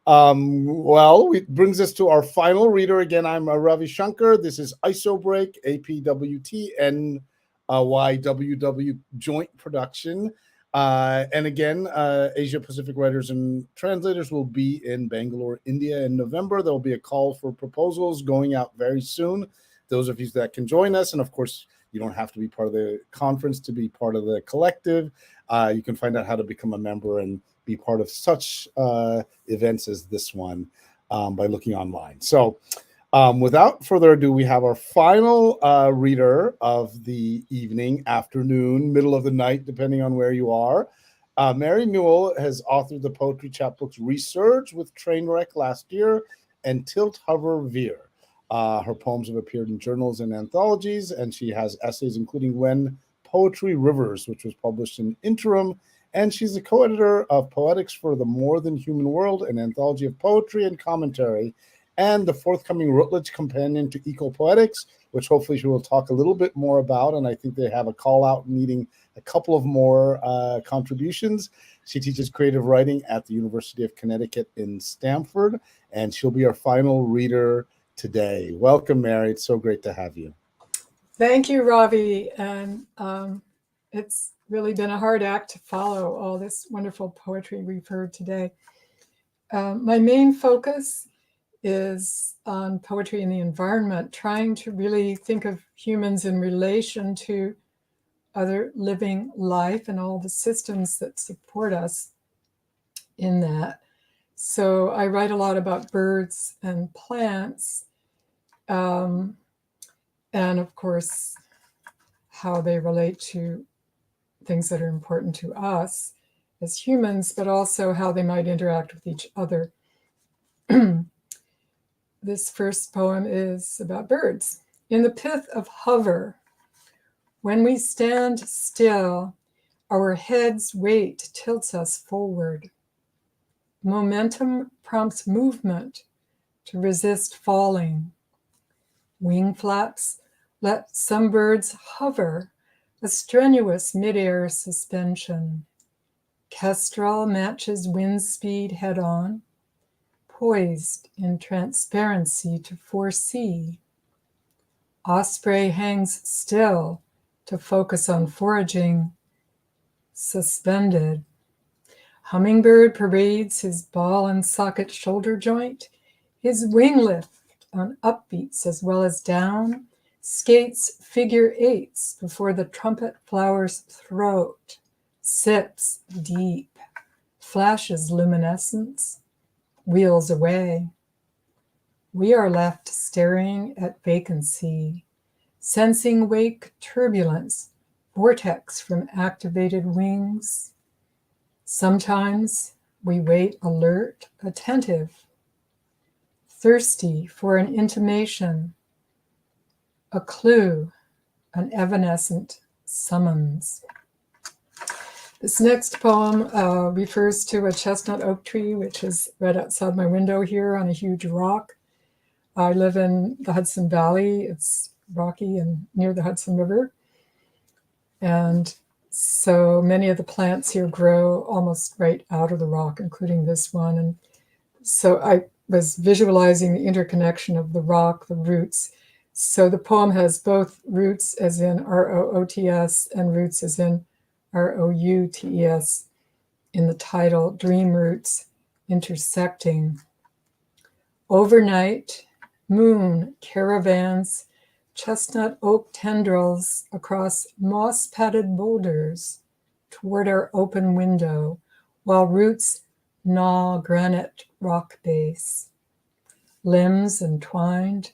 [SPEAKER 1] Well, it brings us to our final reader. Again, I'm Ravi Shankar. This is IsoBreak, APWTNYWW joint production. And again, Asia Pacific Writers and Translators will be in Bangalore, India in November. There will be a call for proposals going out very soon. Those of you that can join us, and of course, you don't have to be part of the conference to be part of the collective. You can find out how to become a member and be part of such events as this one by looking online. So without further ado, we have our final reader of the evening, afternoon, middle of the night, depending on where you are. Mary Newell has authored the poetry chapbooks Resurge with Trainwreck last year and Tilt Hover Veer. Her poems have appeared in journals and anthologies, and she has essays including When Poetry Rivers, which was published in Interim, and she's the co-editor of Poetics for the More Than Human World, an anthology of poetry and commentary, and the forthcoming Routledge Companion to Eco-Poetics, which hopefully she will talk a little bit more about, and I think they have a call-out needing a couple of more contributions. She teaches creative writing at the University of Connecticut in Stamford, and she'll be our final reader today. Welcome, Mary. It's so great to have you.
[SPEAKER 6] Thank you, Ravi. And it's really been a hard act to follow all this wonderful poetry we've heard today. My main focus is on poetry and the environment, trying to really think of humans in relation to other living life and all the systems that support us in that. So I write a lot about birds and plants, and of course, how they relate to things that are important to us as humans, but also how they might interact with each other. This first poem is about birds. In the pith of hover, when we stand still, our head's weight tilts us forward. Momentum prompts movement to resist falling. Wing flaps let some birds hover, a strenuous midair suspension. Kestrel matches wind speed head on, poised in transparency to foresee. Osprey hangs still to focus on foraging, suspended. Hummingbird parades his ball and socket shoulder joint, his wing lift on upbeats as well as down, skates figure eights before the trumpet flower's throat, sips deep, flashes luminescence, wheels away. We are left staring at vacancy, sensing wake turbulence, vortex from activated wings. Sometimes we wait alert, attentive, thirsty for an intimation, a clue, an evanescent summons. This next poem refers to a chestnut oak tree, which is right outside my window here on a huge rock. I live in the Hudson Valley. It's rocky and near the Hudson River. And so many of the plants here grow almost right out of the rock, including this one. And so I was visualizing the interconnection of the rock, the roots. So the poem has both roots as in R-O-O-T-S and roots as in R-O-U-T-E-S in the title, Dream Roots Intersecting. Overnight, moon, caravans, chestnut oak tendrils across moss-padded boulders toward our open window, while roots gnaw granite rock base. Limbs entwined,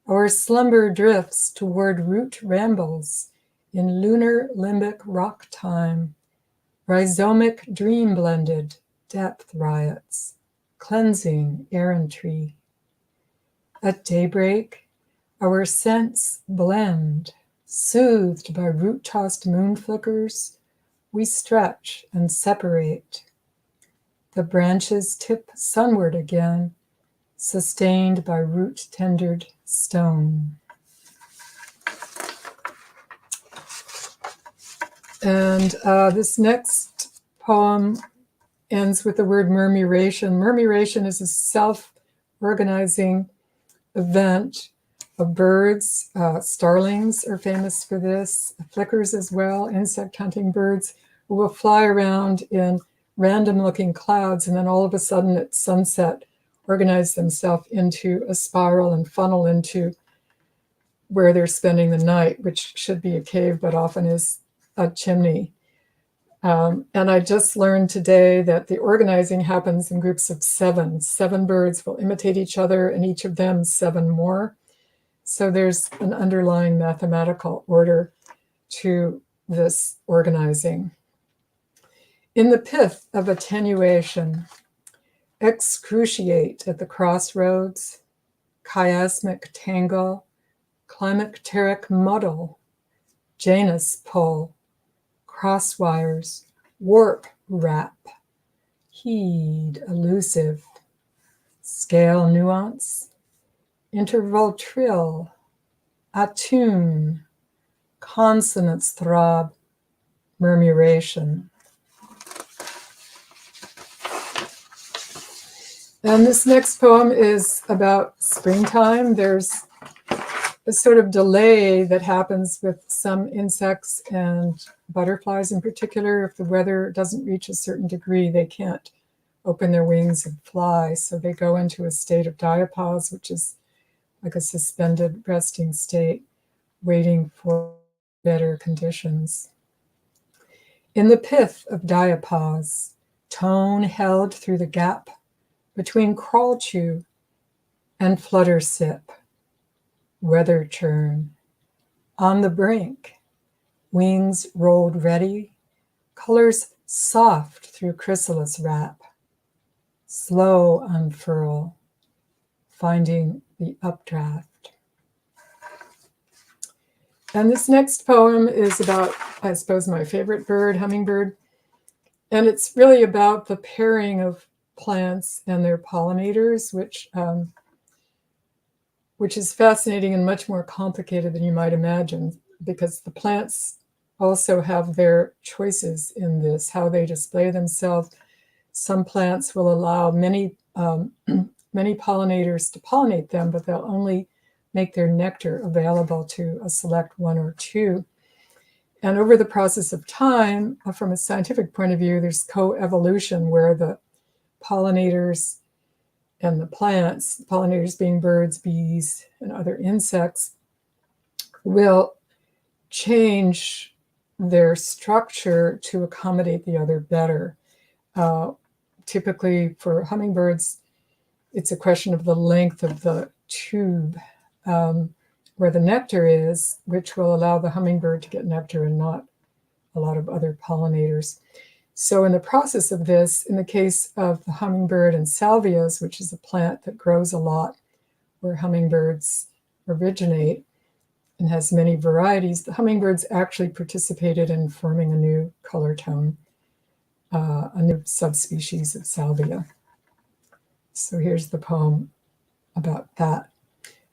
[SPEAKER 6] our slumber drifts toward root rambles in lunar limbic rock time, rhizomic dream blended depth riots, cleansing errantry. At daybreak, our scents blend, soothed by root-tossed moon flickers, we stretch and separate. The branches tip sunward again, sustained by root-tendered stone. And this next poem ends with the word murmuration. Murmuration is a self-organizing event of birds. Starlings are famous for this, flickers as well, insect hunting birds who will fly around in random-looking clouds and then all of a sudden at sunset organize themselves into a spiral and funnel into where they're spending the night, which should be a cave, but often is a chimney. And I just learned today that the organizing happens in groups of seven. 7 birds will imitate each other, and each of them 7 more. So there's an underlying mathematical order to this organizing. In the pith of attenuation, excruciate at the crossroads, chiasmic tangle, climacteric muddle, Janus pull, crosswires, warp wrap, heed elusive, scale nuance, interval trill, attune, consonants throb, murmuration. And this next poem is about springtime. There's a sort of delay that happens with some insects and butterflies in particular. If the weather doesn't reach a certain degree, they can't open their wings and fly. So they go into a state of diapause, which is like a suspended resting state, waiting for better conditions. In the pith of diapause, tone held through the gap between crawl chew and flutter sip, weather churn. On the brink, wings rolled ready, colors soft through chrysalis wrap, slow unfurl, finding the updraft. And this next poem is about, I suppose, my favorite bird, hummingbird. And it's really about the pairing of plants and their pollinators, which is fascinating and much more complicated than you might imagine, because the plants also have their choices in this, how they display themselves. Some plants will allow many many pollinators to pollinate them, but they'll only make their nectar available to a select one or two. And over the process of time, from a scientific point of view, there's co-evolution where the pollinators and the plants, pollinators being birds, bees, and other insects, will change their structure to accommodate the other better. Typically for hummingbirds, it's a question of the length of the tube where the nectar is, which will allow the hummingbird to get nectar and not a lot of other pollinators. So in the process of this, in the case of the hummingbird and salvias, which is a plant that grows a lot where hummingbirds originate and has many varieties, the hummingbirds actually participated in forming a new color tone, a new subspecies of salvia. So here's the poem about that.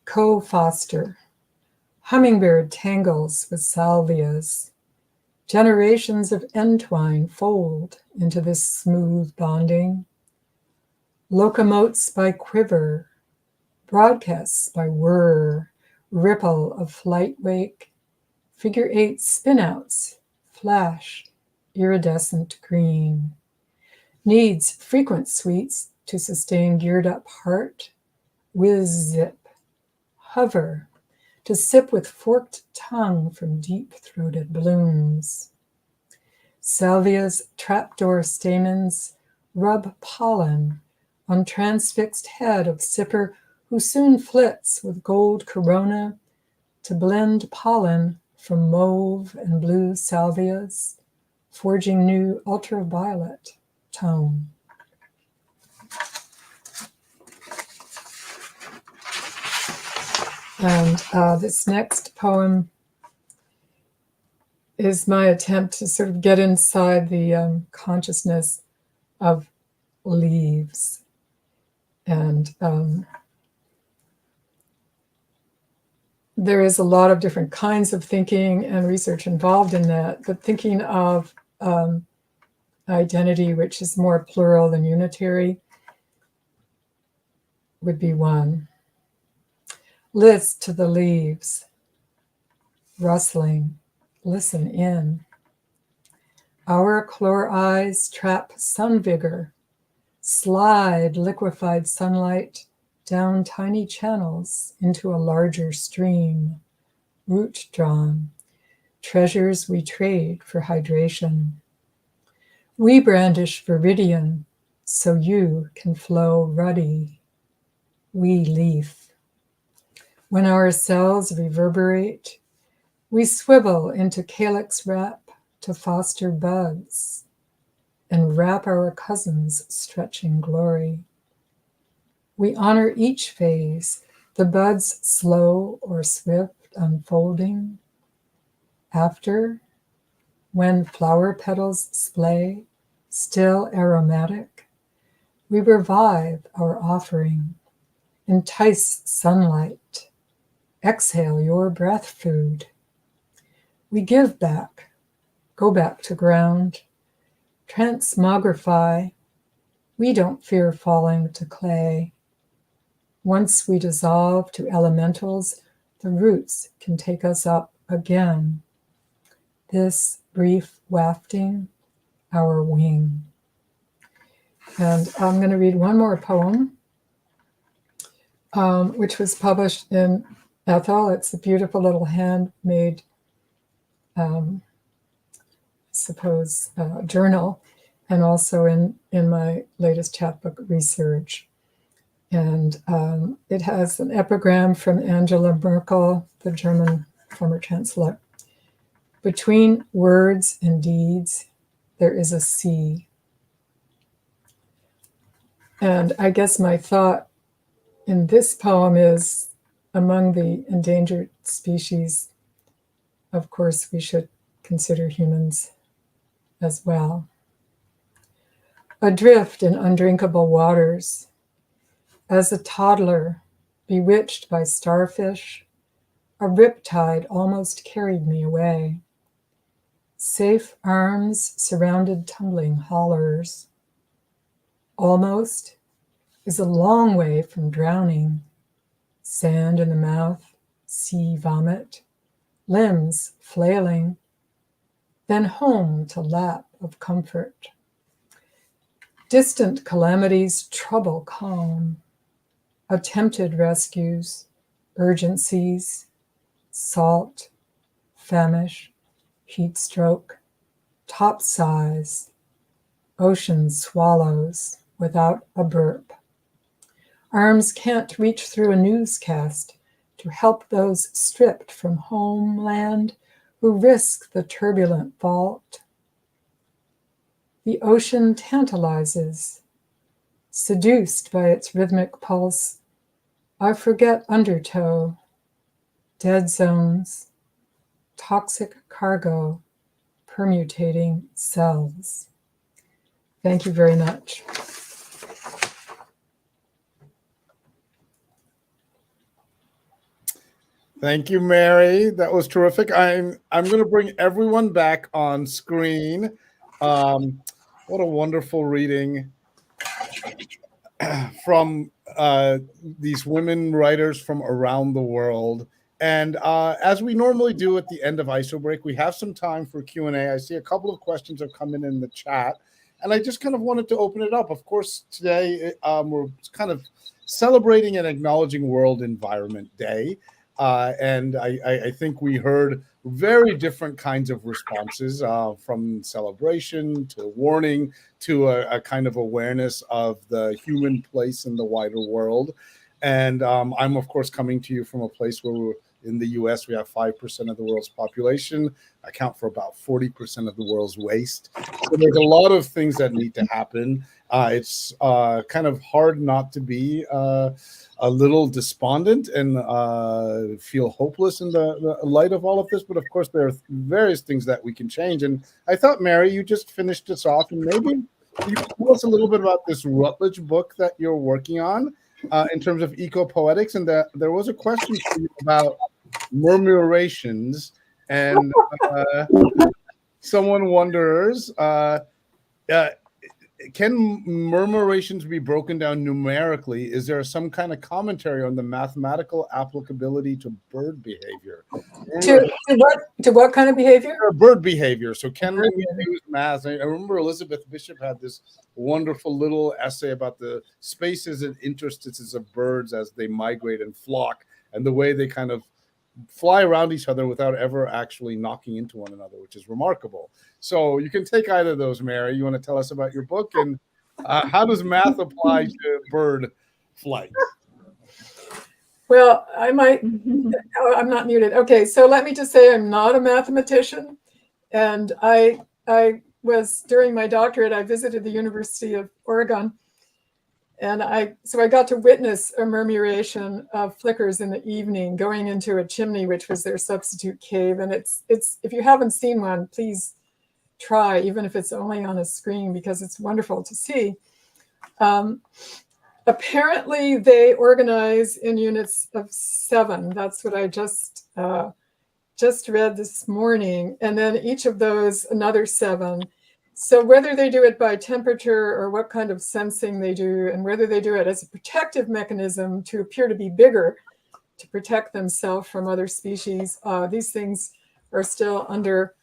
[SPEAKER 6] Co-foster. Hummingbird tangles with salvias. Generations of entwine fold into this smooth bonding. Locomotes by quiver, broadcasts by whir, ripple of flight wake, figure eight spinouts, flash, iridescent green. Needs frequent sweets to sustain geared up heart, whiz zip, hover, to sip with forked tongue from deep-throated blooms. Salvia's trapdoor stamens rub pollen on transfixed head of sipper who soon flits with gold corona to blend pollen from mauve and blue salvias, forging new ultraviolet tone. And this next poem is my attempt to sort of get inside the consciousness of leaves. And there is a lot of different kinds of thinking and research involved in that, but thinking of identity, which is more plural than unitary, would be one. List to the leaves, rustling, listen in. Our chlor eyes trap sun vigor, slide liquefied sunlight down tiny channels into a larger stream, root drawn, treasures we trade for hydration. We brandish viridian so you can flow ruddy. We leaf. When our cells reverberate, we swivel into calyx wrap to foster buds and wrap our cousins stretching glory. We honor each phase, the bud's slow or swift unfolding. After, when flower petals splay, still aromatic, we revive our offering, entice sunlight, exhale your breath food. We give back, go back to ground, transmogrify. We don't fear falling to clay. Once we dissolve to elementals, the roots can take us up again. This brief wafting, our wing. And I'm going to read one more poem, which was published in Ethel. It's a beautiful little handmade, journal, and also in my latest chapbook, Research. And it has an epigram from Angela Merkel, the German former chancellor. Between words and deeds, there is a sea. And I guess my thought in this poem is, among the endangered species, of course, we should consider humans as well. Adrift in undrinkable waters, as a toddler, bewitched by starfish, a riptide almost carried me away. Safe arms surrounded tumbling haulers. Almost, is a long way from drowning. Sand in the mouth, sea vomit, limbs flailing, then home to lap of comfort. Distant calamities trouble calm, attempted rescues, urgencies, salt, famish, heat stroke, top size, ocean swallows without a burp. Arms can't reach through a newscast to help those stripped from homeland who risk the turbulent vault. The ocean tantalizes. Seduced by its rhythmic pulse, I forget undertow, dead zones, toxic cargo, permutating cells. Thank you very much.
[SPEAKER 1] Thank you, Mary. That was terrific. I'm going to bring everyone back on screen. What a wonderful reading from these women writers from around the world. And as we normally do at the end of IsoBreak, we have some time for Q&A. I see a couple of questions have come in the chat, and I just kind of wanted to open it up. Of course, today we're kind of celebrating and acknowledging World Environment Day. And I think we heard very different kinds of responses, from celebration to warning to a kind of awareness of the human place in the wider world. And I'm, of course, coming to you from a place where in the US, we have 5% of the world's population, account for about 40% of the world's waste. So there's a lot of things that need to happen. It's kind of hard not to be a little despondent and feel hopeless in the light of all of this. But of course, there are various things that we can change. And I thought, Mary, you just finished us off, and maybe you can tell us a little bit about this Routledge book that you're working on in terms of eco-poetics. And that there was a question for you about murmurations, and someone wonders, can murmurations be broken down numerically? Is there some kind of commentary on the mathematical applicability to bird behavior?
[SPEAKER 6] To what kind of behavior?
[SPEAKER 1] Bird behavior. So can we use math? I remember Elizabeth Bishop had this wonderful little essay about the spaces and interstices of birds as they migrate and flock, and the way they kind of fly around each other without ever actually knocking into one another, which is remarkable. So you can take either of those, Mary. You want to tell us about your book, and how does math apply to bird flight?
[SPEAKER 6] Well, I'm not muted. Okay, so let me just say I'm not a mathematician. And I was, during my doctorate, I visited the University of Oregon. And so I got to witness a murmuration of flickers in the evening going into a chimney, which was their substitute cave. And it's if you haven't seen one, please try, even if it's only on a screen, because it's wonderful to see. Apparently, they organize in units of 7. That's what I just read this morning. And then each of those, another 7. So whether they do it by temperature or what kind of sensing they do, and whether they do it as a protective mechanism to appear to be bigger, to protect themselves from other species, these things are still under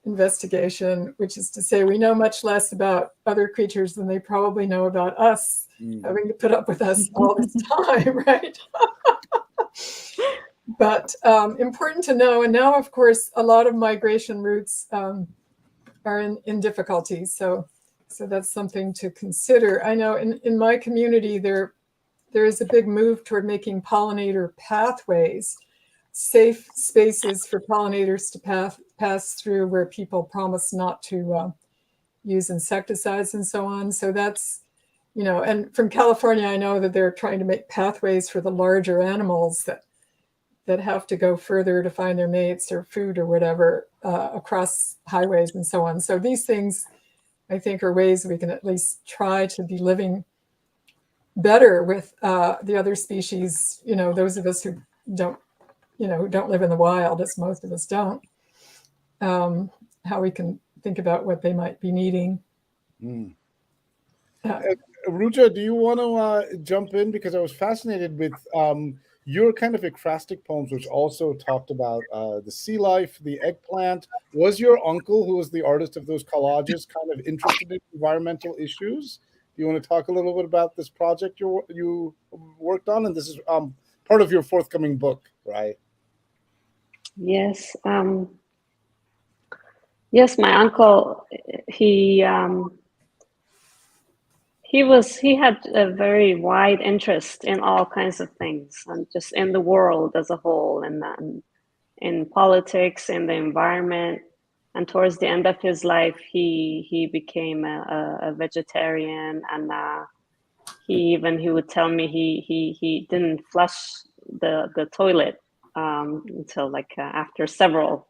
[SPEAKER 6] investigation, which is to say we know much less about other creatures than they probably know about us, having to put up with us all this time, right? But important to know. And now, of course, a lot of migration routes are in difficulty. So that's something to consider. I know in my community, there is a big move toward making pollinator pathways, safe spaces for pollinators to pass through, where people promise not to use insecticides and so on. So that's, and from California, I know that they're trying to make pathways for the larger animals that have to go further to find their mates or food or whatever across highways and so on. So these things, I think, are ways we can at least try to be living better with the other species, those of us who don't live in the wild, as most of us don't, how we can think about what they might be needing.
[SPEAKER 1] Ruja, do you want to jump in? Because I was fascinated with your kind of ekphrastic poems, which also talked about the sea life, the eggplant. Was your uncle, who was the artist of those collages, kind of interested in environmental issues? Do you want to talk a little bit about this project you worked on? And this is part of your forthcoming book, right?
[SPEAKER 5] Yes. Yes, my uncle, he he had a very wide interest in all kinds of things, and just in the world as a whole, and in politics, in the environment. And towards the end of his life, he became a vegetarian, and he would tell me he didn't flush the toilet until like after several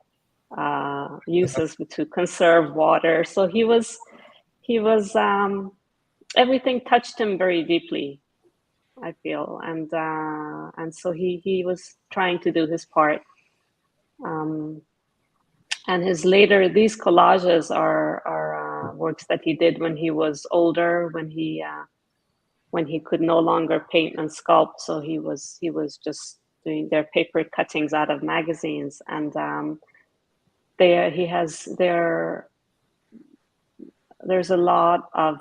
[SPEAKER 5] uses to conserve water. So he was everything touched him very deeply, I feel, and so he was trying to do his part. And these collages are works that he did when he was older, when he could no longer paint and sculpt, so he was just doing their paper cuttings out of magazines, and there's a lot of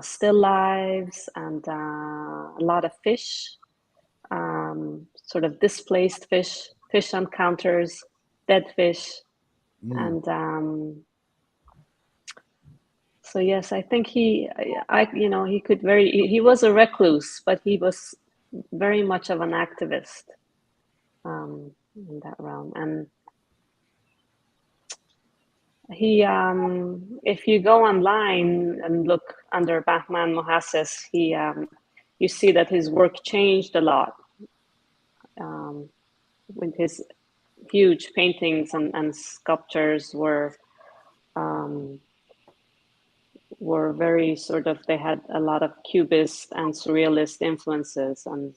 [SPEAKER 5] still lives and a lot of fish, sort of displaced fish encounters, dead fish, and so yes, I think he was a recluse, but he was very much of an activist in that realm. And he, if you go online and look under Bahman Mohasses, you see that his work changed a lot with his huge paintings and sculptures were very sort of, they had a lot of cubist and surrealist influences. And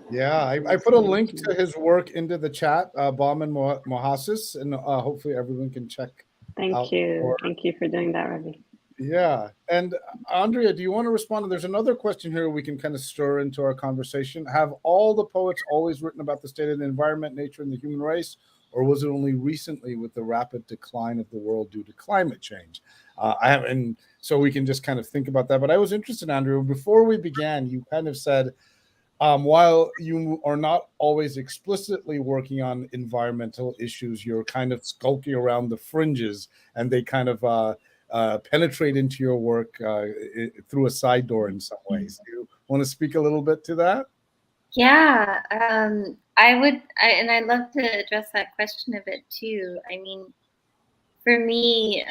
[SPEAKER 1] yeah, I put a link to his work into the chat, Bahman Mohasses, and hopefully everyone can check.
[SPEAKER 5] Thank you for doing that, Ravi.
[SPEAKER 1] Yeah, and Andrea, do you want to respond? There's another question here we can kind of stir into our conversation. Have all the poets always written about the state of the environment, nature, and the human race, or was it only recently with the rapid decline of the world due to climate change? And so we can just kind of think about that. But I was interested, Andrea, before we began, you kind of said, while you are not always explicitly working on environmental issues, you're kind of skulking around the fringes, and they kind of penetrate into your work through a side door in some ways. Do you want to speak a little bit to that?
[SPEAKER 4] Yeah, I'd love to address that question a bit too. I mean, for me,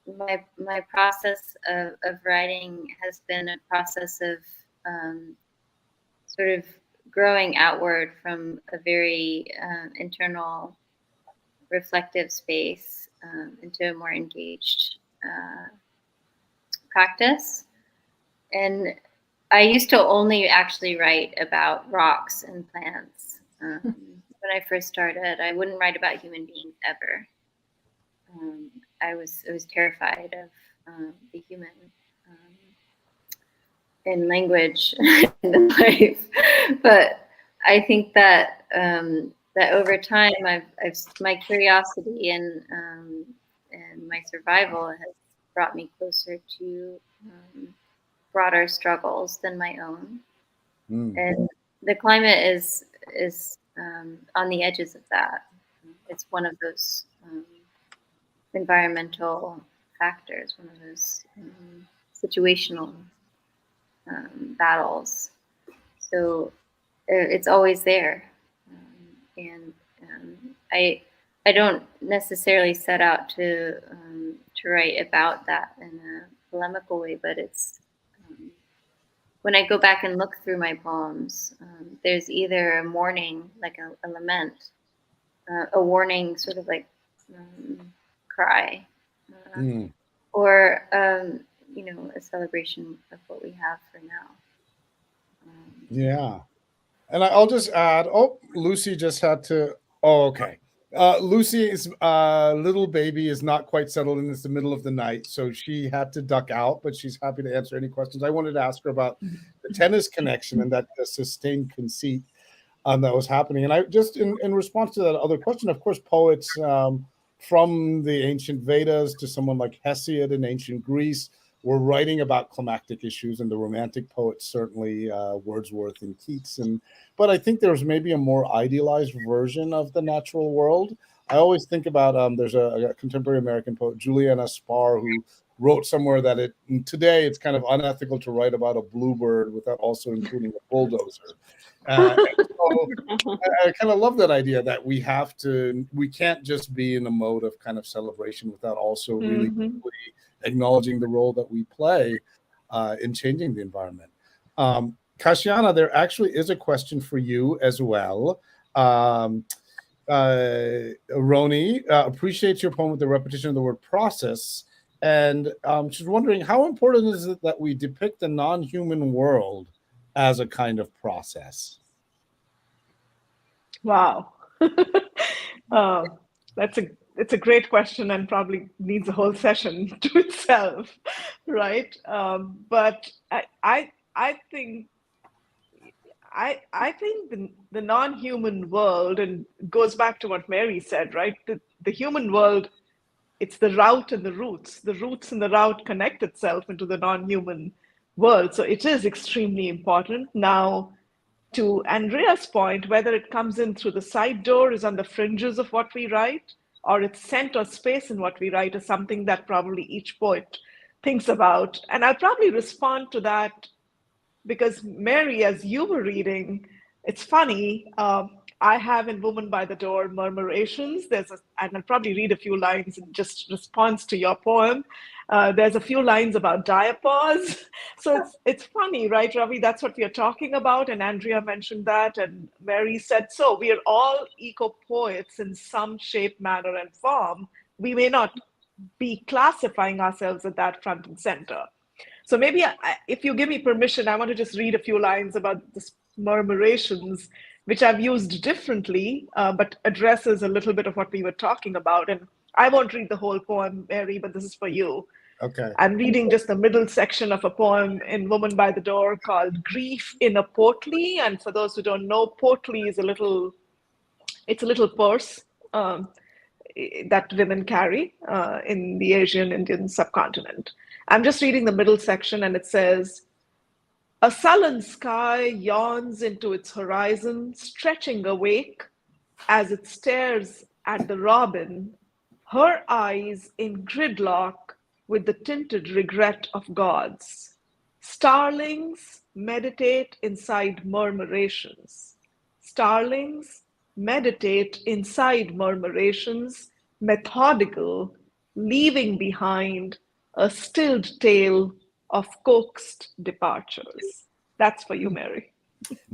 [SPEAKER 4] my process of writing has been a process of sort of growing outward from a very internal, reflective space into a more engaged practice. And I used to only actually write about rocks and plants. When I first started, I wouldn't write about human beings ever. I was terrified of the human in language in life, but I think that that over time, my curiosity and my survival has brought me closer to broader struggles than my own, and the climate is on the edges of that. It's one of those environmental factors, one of those situational battles. So it's always there, and I don't necessarily set out to write about that in a polemical way, but it's when I go back and look through my poems, there's either a mourning, like a lament, a warning, sort of like cry, or a celebration of what we have for now.
[SPEAKER 1] Yeah, and I'll just add. Oh, Lucy just had to. Oh, okay. Lucy's little baby is not quite settled in. It's the middle of the night, so she had to duck out, but she's happy to answer any questions. I wanted to ask her about the tennis connection and that sustained conceit that was happening. And I just, in response to that other question, of course, poets from the ancient Vedas to someone like Hesiod in ancient Greece were writing about climactic issues, and the romantic poets certainly Wordsworth and Keats. But I think there's maybe a more idealized version of the natural world. I always think about there's a contemporary American poet, Juliana Spar, who wrote somewhere that today it's kind of unethical to write about a bluebird without also including a bulldozer. So I kind of love that idea that we can't just be in a mode of kind of celebration without also really acknowledging the role that we play in changing the environment. Kashyana, there actually is a question for you as well. Roni appreciates your poem with the repetition of the word process. And she's wondering, how important is it that we depict the non-human world as a kind of process?
[SPEAKER 3] Wow. It's a great question and probably needs a whole session to itself, right? But I think the non-human world, and goes back to what Mary said, right? The human world, it's the route and the roots. The roots and the route connect itself into the non-human world. So it is extremely important. Now, to Andrea's point, whether it comes in through the side door is on the fringes of what we write, or it's center space in what we write is something that probably each poet thinks about. And I'll probably respond to that because, Mary, as you were reading, it's funny, I have in Woman by the Door murmurations. And I'll probably read a few lines in just response to your poem. There's a few lines about diapause. So it's funny, right, Ravi? That's what we are talking about. And Andrea mentioned that. And Mary said, so we are all eco-poets in some shape, manner, and form. We may not be classifying ourselves at that front and center. So maybe if you give me permission, I want to just read a few lines about this murmurations, which I've used differently, but addresses a little bit of what we were talking about. And I won't read the whole poem, Mary, but this is for you.
[SPEAKER 1] Okay.
[SPEAKER 3] I'm reading just the middle section of a poem in Woman by the Door called Grief in a Portly. And for those who don't know, portly is a little purse that women carry in the Asian Indian subcontinent. I'm just reading the middle section, and it says, a sullen sky yawns into its horizon, stretching awake as it stares at the robin, her eyes in gridlock with the tinted regret of gods. Starlings meditate inside murmurations. Starlings meditate inside murmurations, methodical, leaving behind a stilled tale of coaxed departures. That's for you, Mary.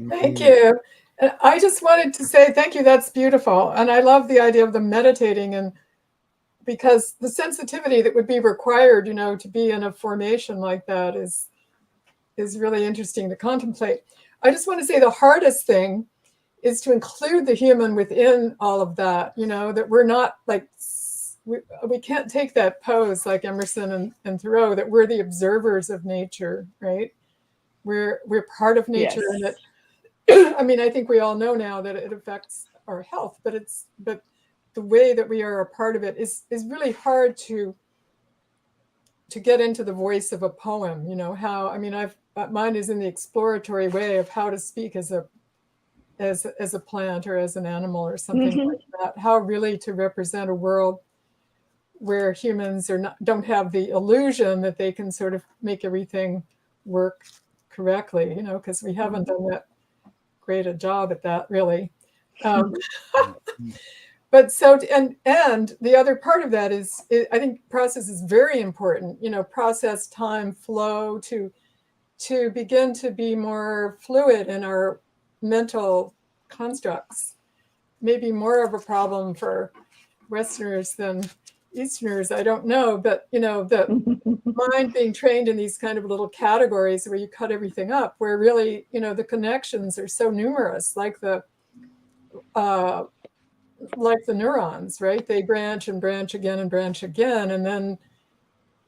[SPEAKER 6] Thank you. And I just wanted to say thank you. That's beautiful. And I love the idea of the meditating, and because the sensitivity that would be required, to be in a formation like that is really interesting to contemplate. I just want to say the hardest thing is to include the human within all of that, that we're not like, we can't take that pose like Emerson and Thoreau, that we're the observers of nature, right? We're part of nature. Yes. And I think we all know now that it affects our health, but the way that we are a part of it is really hard to get into the voice of a poem, how, mine is in the exploratory way of how to speak as a plant or as an animal or something like that, how really to represent a world where humans don't have the illusion that they can sort of make everything work correctly, because we haven't done that great a job at that, really. But so, and the other part of that is, I think process is very important, process, time, flow, to begin to be more fluid in our mental constructs. Maybe more of a problem for Westerners than Easterners, I don't know, but the mind being trained in these kind of little categories where you cut everything up, where really, the connections are so numerous, like the like the neurons, right? They branch and branch again and branch again, and then,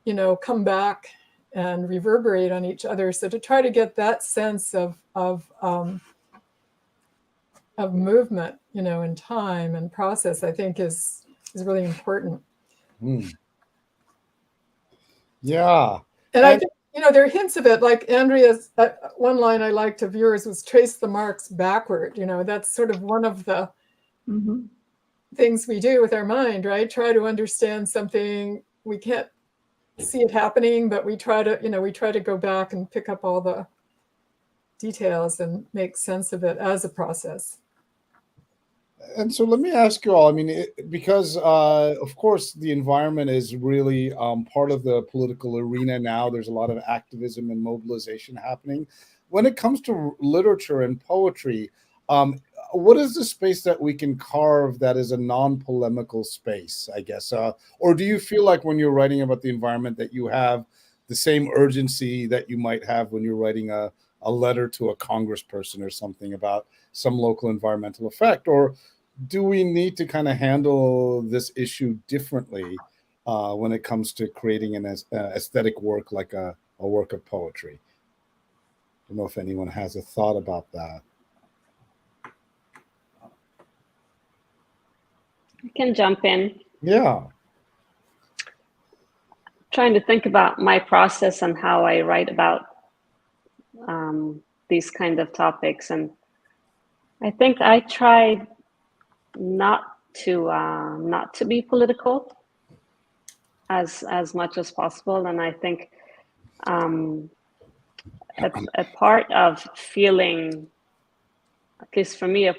[SPEAKER 6] you know, come back and reverberate on each other. So to try to get that sense of movement, you know, in time and process, I think is really important.
[SPEAKER 1] Yeah.
[SPEAKER 6] And I think, you know, there are hints of it, like Andrea's, one line I liked of yours was trace the marks backward. You know, that's sort of one of the things we do with our mind, right? Try to understand something. We can't see it happening, but we try to, you know, we try to go back and pick up all the details and make sense of it as a process.
[SPEAKER 1] And so let me ask you all, I mean, because of course the environment is really part of the political arena now. There's a lot of activism and mobilization happening. When it comes to literature and poetry, what is the space that we can carve that is a non-polemical space, I guess? Or do you feel like when you're writing about the environment that you have the same urgency that you might have when you're writing a letter to a congressperson or something about some local environmental effect? Or do we need to kind of handle this issue differently when it comes to creating an aesthetic work like a work of poetry? I don't know if anyone has a thought about that.
[SPEAKER 5] I can jump in.
[SPEAKER 1] Yeah.
[SPEAKER 5] Trying to think about my process and how I write about these kind of topics, and I think I try not to be political as much as possible, and I think a part of feeling, at least for me,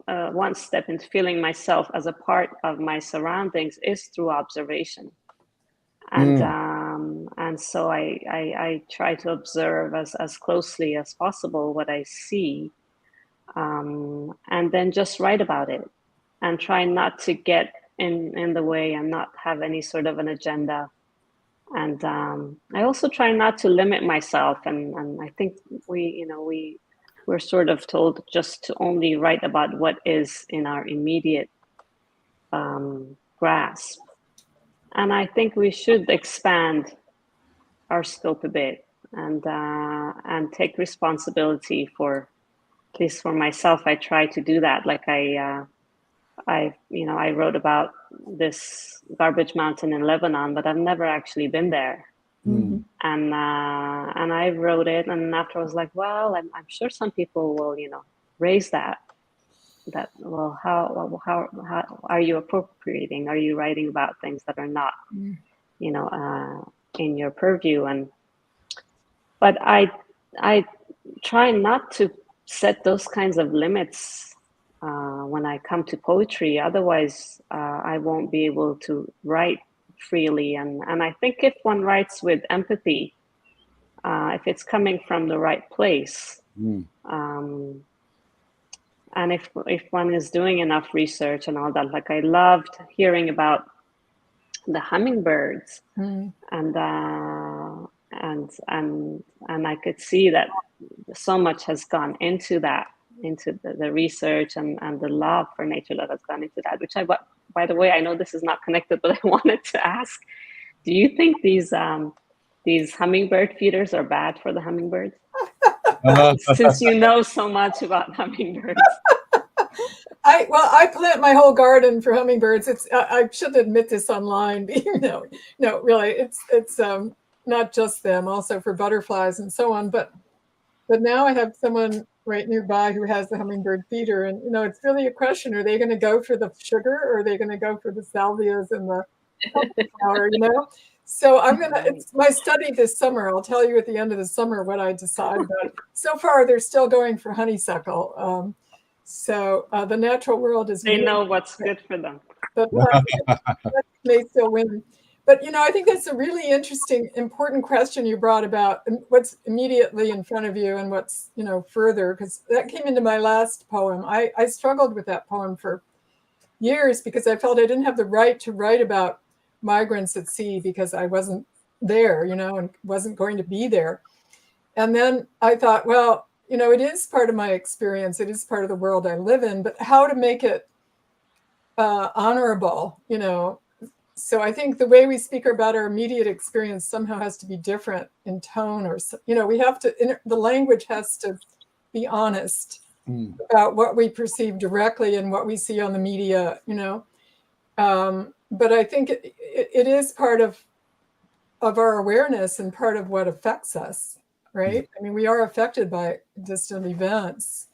[SPEAKER 5] one step into feeling myself as a part of my surroundings is through observation. And so I try to observe as closely as possible what I see, and then just write about it and try not to get in the way and not have any sort of an agenda. And I also try not to limit myself. And I think we're sort of told just to only write about what is in our immediate grasp. And I think we should expand our scope a bit and take responsibility for, at least for myself, I try to do that. Like I wrote about this garbage mountain in Lebanon, but I've never actually been there. And I wrote it, and after I was like, well, I'm sure some people will, raise that. Well, how are you appropriating? Are you writing about things that are not, in your purview? But I try not to set those kinds of limits when I come to poetry. Otherwise, I won't be able to write freely. And I think if one writes with empathy, if it's coming from the right place, and if one is doing enough research and all that, like I loved hearing about the hummingbirds, and I could see that so much has gone into that, into the research and the love for nature that has gone into that. Which by the way, I know this is not connected, but I wanted to ask: do you think these hummingbird feeders are bad for the hummingbirds? Since you know so much about hummingbirds.
[SPEAKER 6] I plant my whole garden for hummingbirds. I shouldn't admit this online. No, really, it's not just them, also for butterflies and so on. But now I have someone right nearby who has the hummingbird feeder, and it's really a question: are they going to go for the sugar, or are they going to go for the salvias and the flower? So it's my study this summer. I'll tell you at the end of the summer what I decide. But so far, they're still going for honeysuckle. So the natural world is.
[SPEAKER 5] They know what's good for them.
[SPEAKER 6] But they still win. But I think that's a really interesting, important question you brought about what's immediately in front of you and what's further, because that came into my last poem. I struggled with that poem for years because I felt I didn't have the right to write about migrants at sea because I wasn't there, and wasn't going to be there. And then I thought, well, it is part of my experience. It is part of the world I live in, but how to make it honorable, you know. So I think the way we speak about our immediate experience somehow has to be different in tone, or, you know, we have to, the language has to be honest about what we perceive directly and what we see on the media, you know. But I think it is part of our awareness and part of what affects us, right? I mean, we are affected by distant events,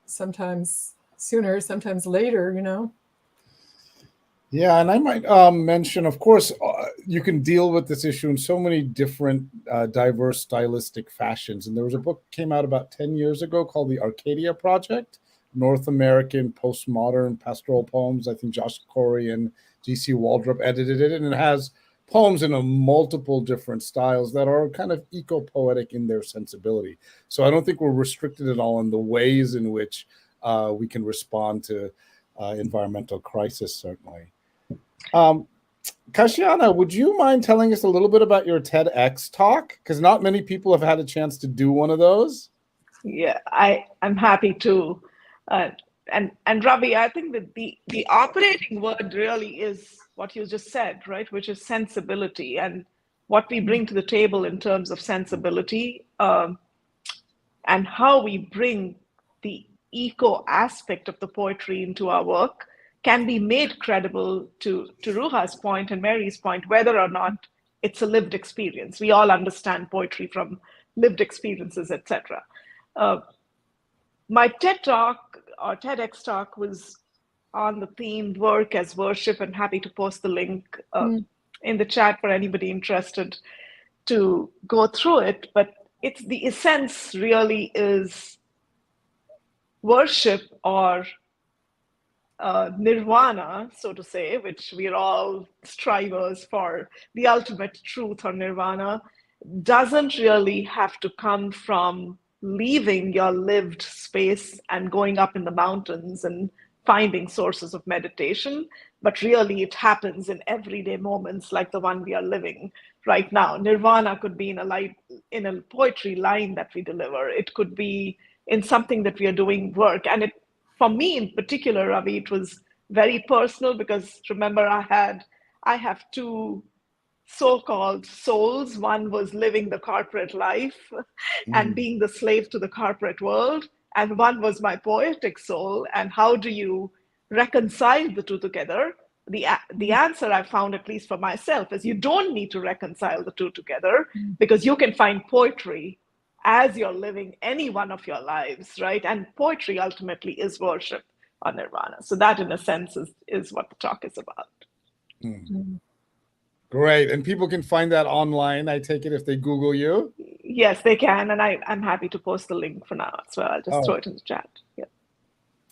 [SPEAKER 6] sometimes sooner, sometimes later, you know.
[SPEAKER 1] Yeah, and I might mention, of course, you can deal with this issue in so many different diverse stylistic fashions. And there was a book came out about 10 years ago called the Arcadia Project, North American Postmodern Pastoral Poems. I think Josh Corey and G.C. Waldrop edited it, and it has poems in a multiple different styles that are kind of eco-poetic in their sensibility. So I don't think we're restricted at all in the ways in which we can respond to environmental crisis, certainly. Kashiana, would you mind telling us a little bit about your TEDx talk? Because not many people have had a chance to do one of those.
[SPEAKER 3] Yeah, I'm happy to. And Ravi, I think that the operating word really is what you just said, right? Which is sensibility, and what we bring to the table in terms of sensibility, and how we bring the eco aspect of the poetry into our work can be made credible, to Ruha's point and Mary's point, whether or not it's a lived experience. We all understand poetry from lived experiences, etc. My TED talk or TEDx talk was on the theme work as worship, and happy to post the link in the chat for anybody interested to go through it. But it's the essence really is worship, or nirvana, so to say, which we're all strivers for the ultimate truth or nirvana, doesn't really have to come from leaving your lived space and going up in the mountains and finding sources of meditation, but really it happens in everyday moments like the one we are living right now. Nirvana could be in a poetry line that we deliver. It could be in something that we are doing work. And for me in particular, Ravi, it was very personal, because remember, I have two so-called souls. One was living the corporate life and being the slave to the corporate world, and one was my poetic soul. And how do you reconcile the two together? The answer I found, at least for myself, is you don't need to reconcile the two together, because you can find poetry as you're living any one of your lives, right? And poetry ultimately is worship or nirvana. So that, in a sense, is what the talk is about.
[SPEAKER 1] Great. And people can find that online, I take it, if they Google you?
[SPEAKER 3] Yes, they can. And I'm happy to post the link for now as well. I'll just throw it in the chat. Yeah.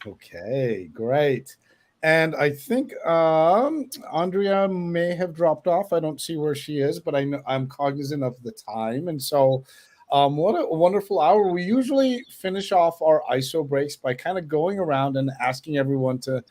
[SPEAKER 1] Okay, great. And I think Andrea may have dropped off. I don't see where she is, but I know I'm cognizant of the time. And so what a wonderful hour. We usually finish off our ISO breaks by kind of going around and asking everyone to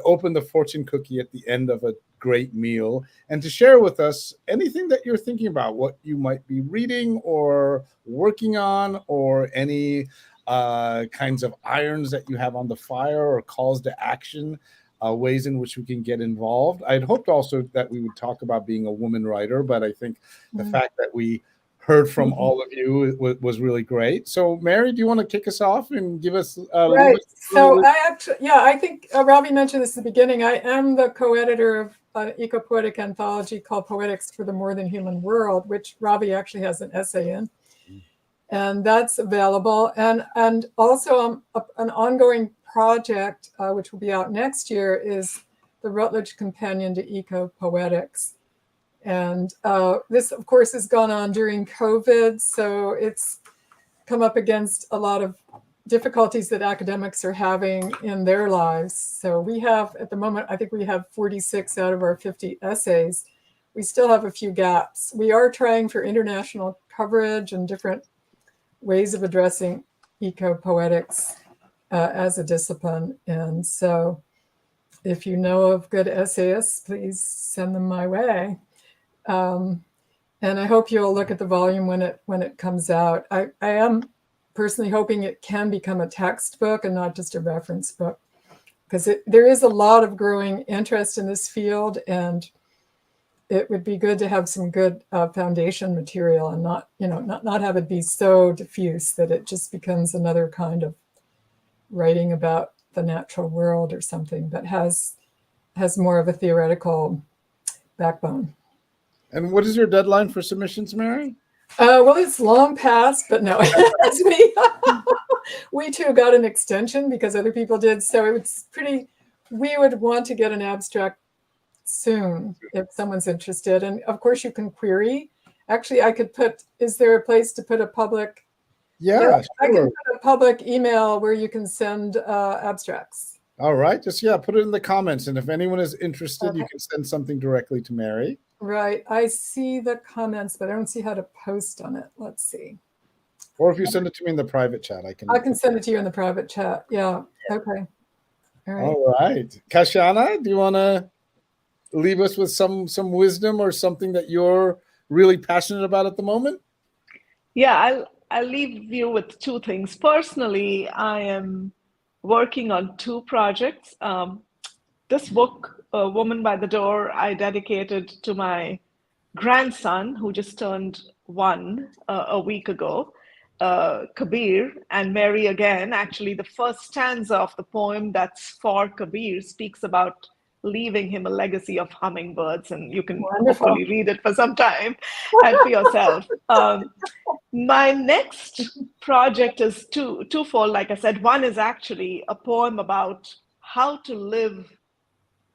[SPEAKER 1] open the fortune cookie at the end of a great meal and to share with us anything that you're thinking about, what you might be reading or working on, or any kinds of irons that you have on the fire, or calls to action, ways in which we can get involved. I'd hoped also that we would talk about being a woman writer, but I think the fact that we heard from all of you was really great. So Mary, do you want to kick us off and give us a little bit?
[SPEAKER 6] So I think Ravi mentioned this at the beginning. I am the co-editor of an eco-poetic anthology called Poetics for the More Than Human World, which Ravi actually has an essay in. And that's available. And also an ongoing project, which will be out next year, is the Routledge Companion to Eco-Poetics. And this, of course, has gone on during COVID, so it's come up against a lot of difficulties that academics are having in their lives. So we have, at the moment, I think we have 46 out of our 50 essays. We still have a few gaps. We are trying for international coverage and different ways of addressing eco-poetics as a discipline. And so if you know of good essayists, please send them my way. And I hope you'll look at the volume when it comes out. I am personally hoping it can become a textbook and not just a reference book, because there is a lot of growing interest in this field, and it would be good to have some good foundation material and not have it be so diffuse that it just becomes another kind of writing about the natural world or something, but has more of a theoretical backbone.
[SPEAKER 1] And what is your deadline for submissions, Mary?
[SPEAKER 6] Well, it's long past, but no, we too got an extension because other people did. So we would want to get an abstract soon if someone's interested. And of course you can query. Actually, is there a place to put a public?
[SPEAKER 1] Yeah,
[SPEAKER 6] I can
[SPEAKER 1] sure.
[SPEAKER 6] put a public email where you can send abstracts.
[SPEAKER 1] All right, just put it in the comments. And if anyone is interested,
[SPEAKER 6] Okay.
[SPEAKER 1] you can send something directly to Mary.
[SPEAKER 6] Right. I see the comments, but I don't see how to post on it. Let's see.
[SPEAKER 1] Or if you send it to me in the private chat, I can
[SPEAKER 6] send it to you in the private chat. Yeah. Okay. All right.
[SPEAKER 1] All right. Kashana, do you want to leave us with some wisdom or something that you're really passionate about at the moment?
[SPEAKER 3] Yeah, I'll leave you with two things. Personally, I am working on two projects. This book, Woman by the Door, I dedicated to my grandson, who just turned 1 a week ago, Kabir, and Mary again. Actually, the first stanza of the poem that's for Kabir speaks about leaving him a legacy of hummingbirds, and you can hopefully read it for some time and for yourself. My next project is twofold, like I said. One is actually a poem about how to live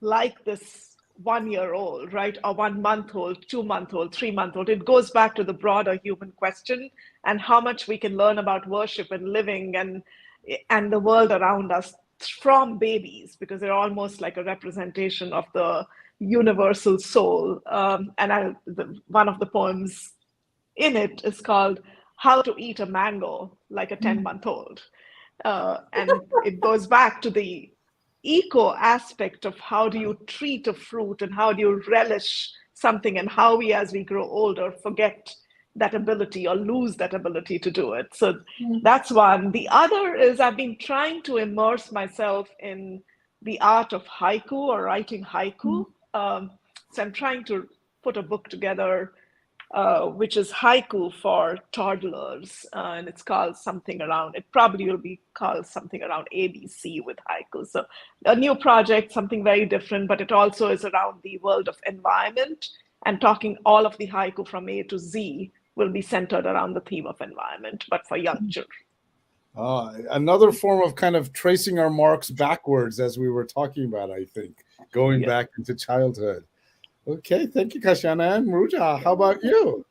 [SPEAKER 3] like this 1-year-old, right? Or 1-month-old, 2-month-old, 3-month-old. It goes back to the broader human question and how much we can learn about worship and living and the world around us from babies, because they're almost like a representation of the universal soul. One of the poems in it is called How to Eat a Mango Like a 10-month-old. And it goes back to the eco aspect of how do you treat a fruit and how do you relish something, and how we, as we grow older, forget that ability or lose that ability to do it. So that's one. The other is I've been trying to immerse myself in the art of haiku or writing haiku. So I'm trying to put a book together which is haiku for toddlers, and it's called something around, it probably will be called something around ABC with haiku. So a new project, something very different, but it also is around the world of environment, and talking all of the haiku from A to Z will be centered around the theme of environment, but for young children.
[SPEAKER 1] Another form of kind of tracing our marks backwards, as we were talking about, I think, going back into childhood. Okay, thank you, Kashana. And Maruja, how about you?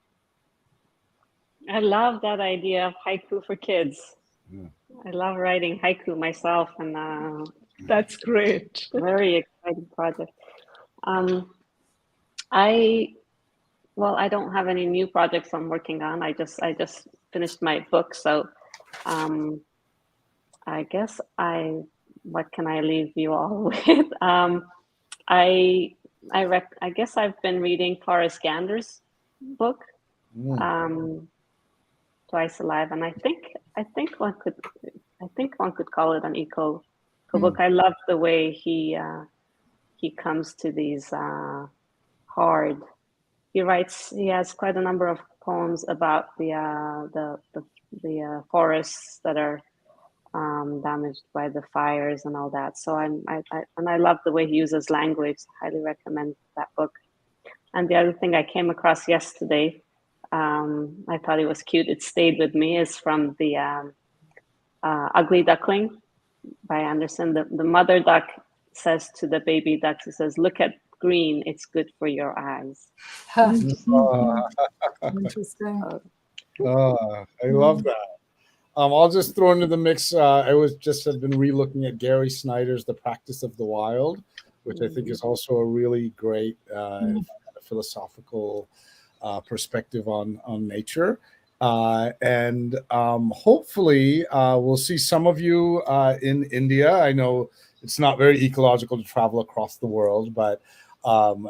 [SPEAKER 5] I love that idea of haiku for kids. I love writing haiku myself, and
[SPEAKER 3] that's great.
[SPEAKER 5] Very exciting project. I don't have any new projects I'm working on. I just finished my book, so I guess what can I leave you all with? I guess I've been reading Forrest Gander's book, Twice Alive, and I think one could call it an eco book. I love the way he comes to these hard. He has quite a number of poems about the forests that are damaged by the fires and all that. So I love the way he uses language. Highly recommend that book. And the other thing I came across yesterday, I thought it was cute, it stayed with me, is from the Ugly Duckling by Anderson. The mother duck says to the baby duck, she says, "Look at green, it's good for your eyes."
[SPEAKER 6] Interesting.
[SPEAKER 1] I love that. I'll just throw into the mix. I have been re-looking at Gary Snyder's The Practice of the Wild, which I think is also a really great philosophical perspective on nature. And hopefully we'll see some of you in India. I know it's not very ecological to travel across the world, but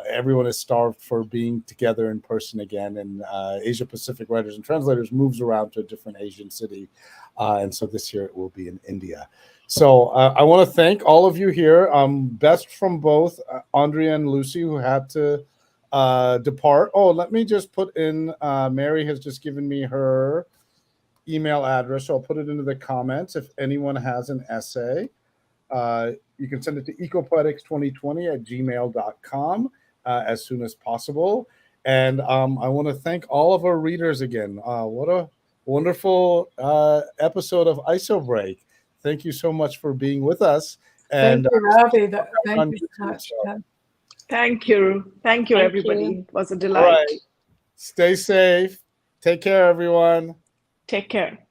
[SPEAKER 1] everyone is starved for being together in person again. And Asia Pacific Writers and Translators moves around to a different Asian city. And so this year it will be in India. So I want to thank all of you here. Best from both Andrea and Lucy, who had to depart. Oh, let me just put in, Mary has just given me her email address, so I'll put it into the comments. If anyone has an essay, you can send it to ecopoetics2020@gmail.com as soon as possible. And I want to thank all of our readers again. What a wonderful episode of IsoBreak. Thank you so much for being with us.
[SPEAKER 6] Thank
[SPEAKER 1] And
[SPEAKER 6] you, Ravi. Thank you so much.
[SPEAKER 3] Thank you. Thank you,
[SPEAKER 5] Thank
[SPEAKER 3] everybody.
[SPEAKER 5] you.
[SPEAKER 3] It was a
[SPEAKER 1] all
[SPEAKER 3] delight.
[SPEAKER 1] right, stay safe. Take care, everyone.
[SPEAKER 3] Take care.